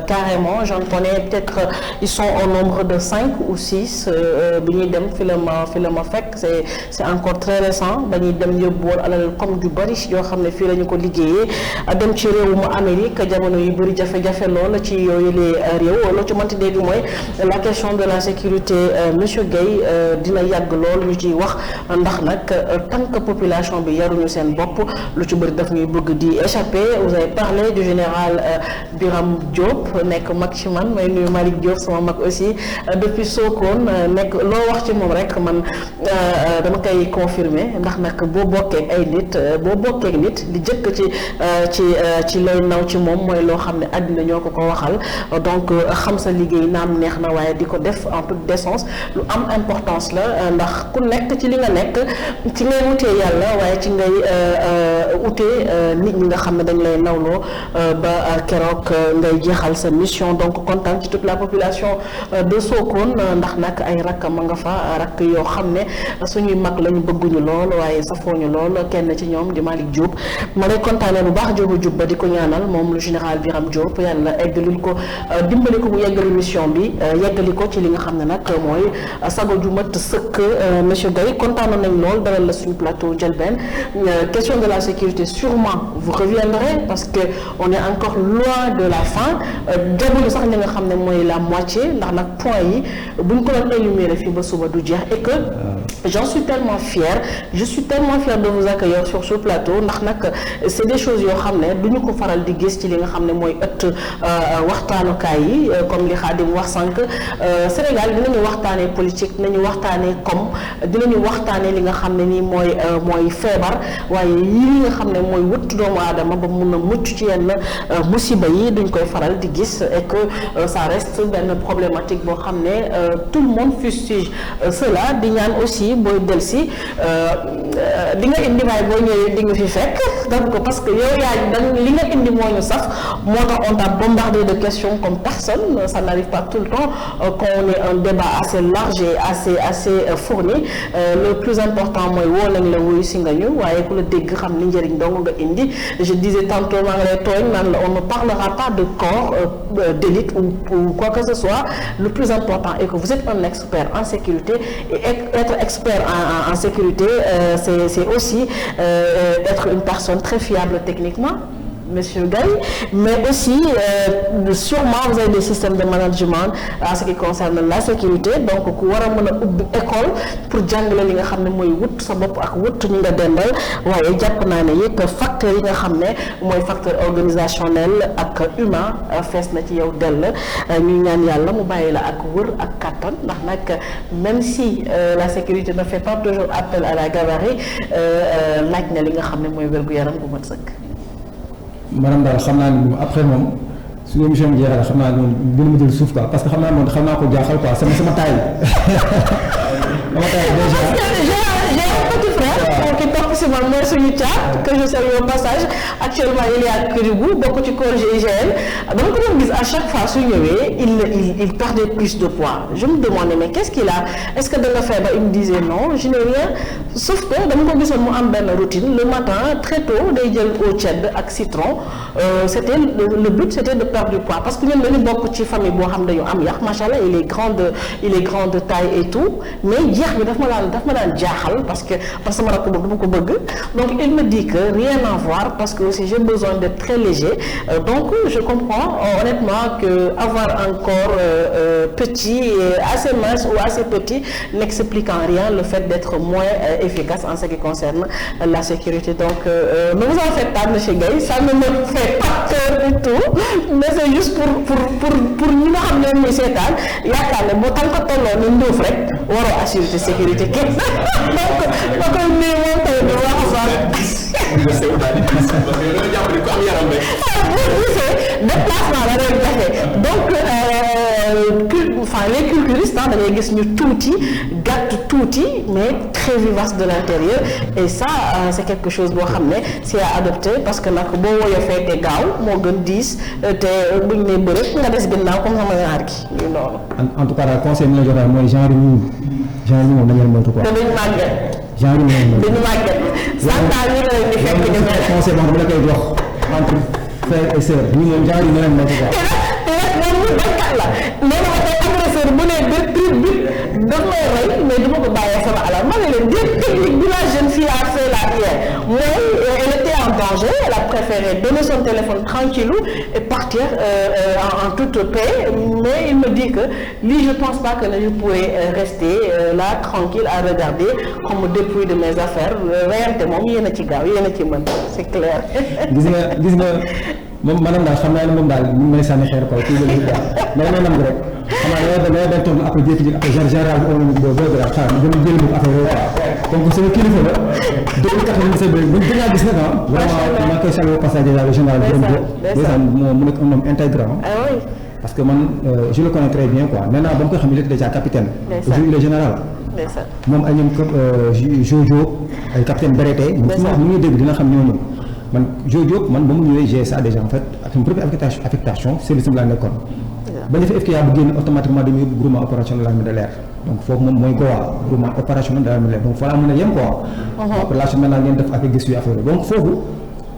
carrément j'en connais peut-être ils sont au nombre de 5 ou 6 bi ñuy dem fi la ma fekk c'est encore très récent dañuy dem yóbbuwoon alal comme ju bari yoo xam ne fii la ñu ko liggéeyee dem ci réewum Amérique jamono yu bëri jafe-jafe lool ci yooyu les réew loo ci mënti dégg mooy la question de la sécurité monsieur Guèye dina yàgg lool ñu ciy wax ndax nag tant que population bi yaruñu seen bopp lu ci bëri daf ñuy bëgg di échapper. Vous avez parlé du général Biram Diop nekk mag ci man may nuyu Malick Diop sama mag aussi depuis Sokone nekk loo wax ci moom rek man dama koy confirmer ndax nag boo bokkee ay nit li jëkk ci looy naw ci moom mooy loo xam ne àddina ñoo ko waxal donc xam sa liggéey naam neex na waaye di ko def en toute décence lu am importance la ndax ku nekk ci li nga nekk ci ngay wutee yàlla waaye ci ngay wutee nit ñi nga xam ne dañ lay nawloo ba keroog ngay jeexal sa mission donc kontaan ci toute la population de Sokone ndax nag ay rakkam nga fa rakk yoo xam ne suñuy mag lañu bëgguñu lool waaye safooñu lool kenn ci ñoom di Malick Diop ma lay kontaanee bu baax Diop ba di ko ñaanal moom lu général Biram Diop yàlla eggalil ko dimbali ko mu yeggali mission bi yeggali ko ci li nga xam ne nag mooy sago ju mat sëkk monsieur Guèye kontaanoon nañ lool dalal la suñu plateau Ndielbène question de la sécurité sûrement vous reviendrez parce que on est encore loin de la fin jabuñu sax li nga xam ne mooy la moitié ndax nag point yi buñ ko doon énumérer fii ba suba du jeex et que je suis tellement fière de vous accueillir sur ce plateau ndax nag c'est des choses yoo xam ne duñu ko faral di gis ci li nga xam ne mooy ëtt waxtaanukaay yi comme li Khadim wax sànq Sénégal dinañu waxtaanee politique dinañu waxtaanee comme dinañu waxtaanee li nga xam ne nii mooy feebar waaye yi nga xam ne mooy wut doomu aadama ba mun a mucc ci yenn musiba yi duñ koy faral di gis et que ça reste benn problématique boo xam ne tout le monde fustige cela di ñaan aussi booy delsi di nga indi waaye boo ñëwee di nga fi fekk donc parce que yow li nga indi moo ñu sax moo tax on t'a bombardé de questions comme personne ça n'arrive pas tout le temps qu'on ait un débat assez large et assez fourni le plus important mooy woo nañ la wuyu si nga ñu waaye ku la dégg xam ni njëriñ dong nga indi je disais tantôt maa ngi lay tooñ naan la on ne parlera pas de corps d'élite ou quoi que ce soit le plus important est que vous êtes un expert en sécurité et être expert en sécurité c'est aussi être une personne très fiable techniquement monsieur Guèye mais aussi sûrement vous avez des systèmes de management en ce qui concerne la sécurité donc ku war a mën a ubbi école pour jàngale li nga xam ne mooy wut sa bopp ak wut ñi nga dendal waaye jàpp naa ne it facteurs yi nga xam ne mooy facteur organisationnel ak humain fees na ci yow dell ñu ñaan yàlla mu bàyyi la ak wër ak kattan ndax nag même si la sécurité ne fait pas toujours appel à la gabarit laaj na li nga xam ne mooy wér-gu-yaram bu mat sëkk. maanaam daal xam naa ne après moom su émission bi jeexal xam naa ne dina ma jël suuf quoi parce que xam naa ko jaaxal quoi sama taille j'ai un petit frère qui porte si man mooy suñu caat que je salue au passage actuellement il est à Kédougou bokk ci corps GIGN dama ko doon gis à chaque fois su ñëwee il perdait plus de poids je me demandais mais qu'est-ce qu'il a est-ce que da nga feebar il me disait non je n'ai rien sauf que dama ko gisoon mu am benn routine le matin très tôt day jël eau tiède ak citron c'était le but c'était de perdre du poids parce que ñun dañu bokk ci famille boo xam dañu am yax machallah il est grand de taille et tout mais jeex bi daf ma daan jaaxal parce que sama rakk boobu dama ko bëgg donc il me dit que rien à voir parce que aussi j'ai besoin d'être très léger. Donc je comprends honnêtement que avoir un corps petit, assez mince ou assez petit n'explique en rien le fait d'être moins efficace en ce qui concerne la sécurité. Donc ne vous en faites pas, monsieur Gaye, ça ne me fait pas peur du tout, mais c'est juste pour ñi nga xam ne muy seetaan yaakaar ne boo tant que tolloo ni nduuf rek waroo assurer sécurité kenn donc ba koy nuyu moom tamit bu baax déplacement la doon jafe donc les culturistes da ngay gis ñu tuuti gàtt tuuti mais très vivace de l'intérieur et ça c'est quelque chose boo xam ne c'est à adopter parce que nag boo woyofee te gaaw moo gën diis te buñ ne bërëb nga des ginnaaw comme sama ñaar gi ñu noonu. en tout cas daal conseil bi la joxe mooy genre ñu moom dañu leen moytu quoi. te duñ màgget. genre ñu moom duñu màgget. santaal ñu leen di fekk ñu mel. conseil boo xam ne la koy jox entre frère et sœur ñu moom genre ñu leen moytu quoi. bu ne bi daf may rey mais du ma ko bàyyee sama alal ma ne leen déet technique bi la jeune fille a fait là hier mooy elle était en danger elle a préféré donner son téléphone tranquille et partir en toute paix mais il me dit que lui je pense pas que je pourrais rester là tranquille à regarder comme dépouille de mes affaires reyante moom yéen a ci gaaw yéen a ci mën c'est clair. gis nga moom maanaam daal xam naa ne moom daal ñu ngi may sànni xeer quoi kii bi mais may nam rek xam naa dañoo dem toog après jékki-jékki après général boobu daal xaar ma jël affaire yooyu quoi donc sama kilifa la depuis 97 ba bu gën a gis nag vraiment maa koy saluer au passage déjà le général ndeysaan mu nekk un homme intégrant parce que man je le connais très bien quoi nee naa ba mu koy xam ne il était déjà capitaine aujourd'hui il est général moom ay ñoom Jojo ay capitaine Bérété mu ngi dégg dina xam ñooñu man Jojo man ba mu ñëwee GSA déjà en fait ak sama première affectation service laa nekkoon ba ñu fa FKA bu génn automatiquement dañuy yóbbu groupement opérationnel de l'armée de l'air donc foofu moom mooy GOA groupement opérationnel de l'armée de l'air donc fa laa mën a yem quoi. après la suite maintenant ngeen def affaire gëstu affaire donc foofu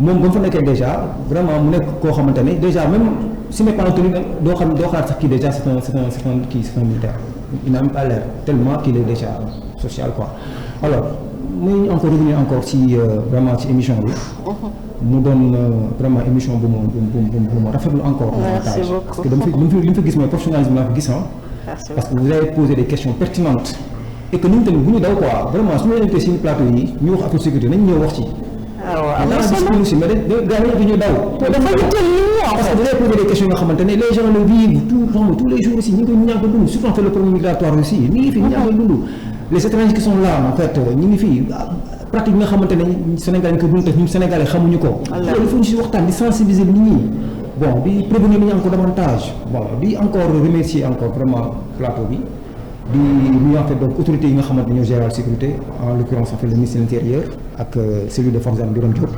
moom ba mu fa nekkee déjà vraiment mu nekk koo xamante ne déjà même si n'est pas en tenue doo xalaat sax kii déjà c'est un militaire il n'a même pas l'air tellement qu'il est déjà social quoi alors muy encore revenir encore ci vraiment ci émission bi. mu doon vraiment émission bu ma rafetlu encore. Merci beaucoup parce que li mu fa gis mooy professionnalisme laa fa gis parce que vous avez posé des questions pertinentes et que ñun tamit bu ñu daw quoi vraiment su ñu invité si plateau yi ñu wax affaire sécurité nañu ñëw wax ci. am na solo aussi mais gars yi dañuy daw. dafa yitteel nit ñi en fait. parce que vous avez posé des questions yoo xamante ne les gens le vivent tous les jours aussi ñu ngi koy ñàkk a dund surtout en fait le problème migratoire aussi ñu ngi fi ñàkk a dund les étrangers qui sont là en fait ñu ngi fi. pratique bi nga xamante ne Sénégal yi ko dund te ñun Sénégalais xamuñu ko. loolu il faut ñu si waxtaan di sensibiliser nit ñi bon di prévenir nit ñi encore davantage bon di encore remercier encore vraiment plateau bi di nuyu en fait donc autorités yi nga xamante ne ñoo gérer la sécurité en l'occurrence en fait le ministre de l'Intérieur ak celui des forces armées Birame Diop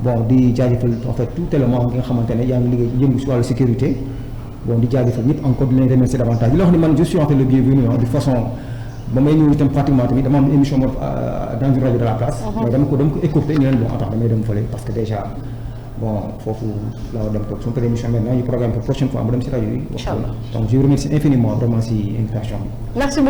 bon di jaajëfal en fait tout élément nga xamante ne yaa ngi liggéey yëngu si wàllu sécurité bon di jaajëfal ñëpp encore di leen remercier davantage di la wax ni man je suis en fait le bienvenu de façon. ba may ñëw itam pratiquement tamit dama am émission dans une radio de la place. mais dama ko écourté ñu leen bon attends damay dem fële parce que déjà bon foofu la dem toog su ma paree émission maintenant ñu programme pour prochaine fois ma dem si rajo yi. Inch'Allah donc je vous remercie infiniment vraiment si invitation bi. Merci beaucoup.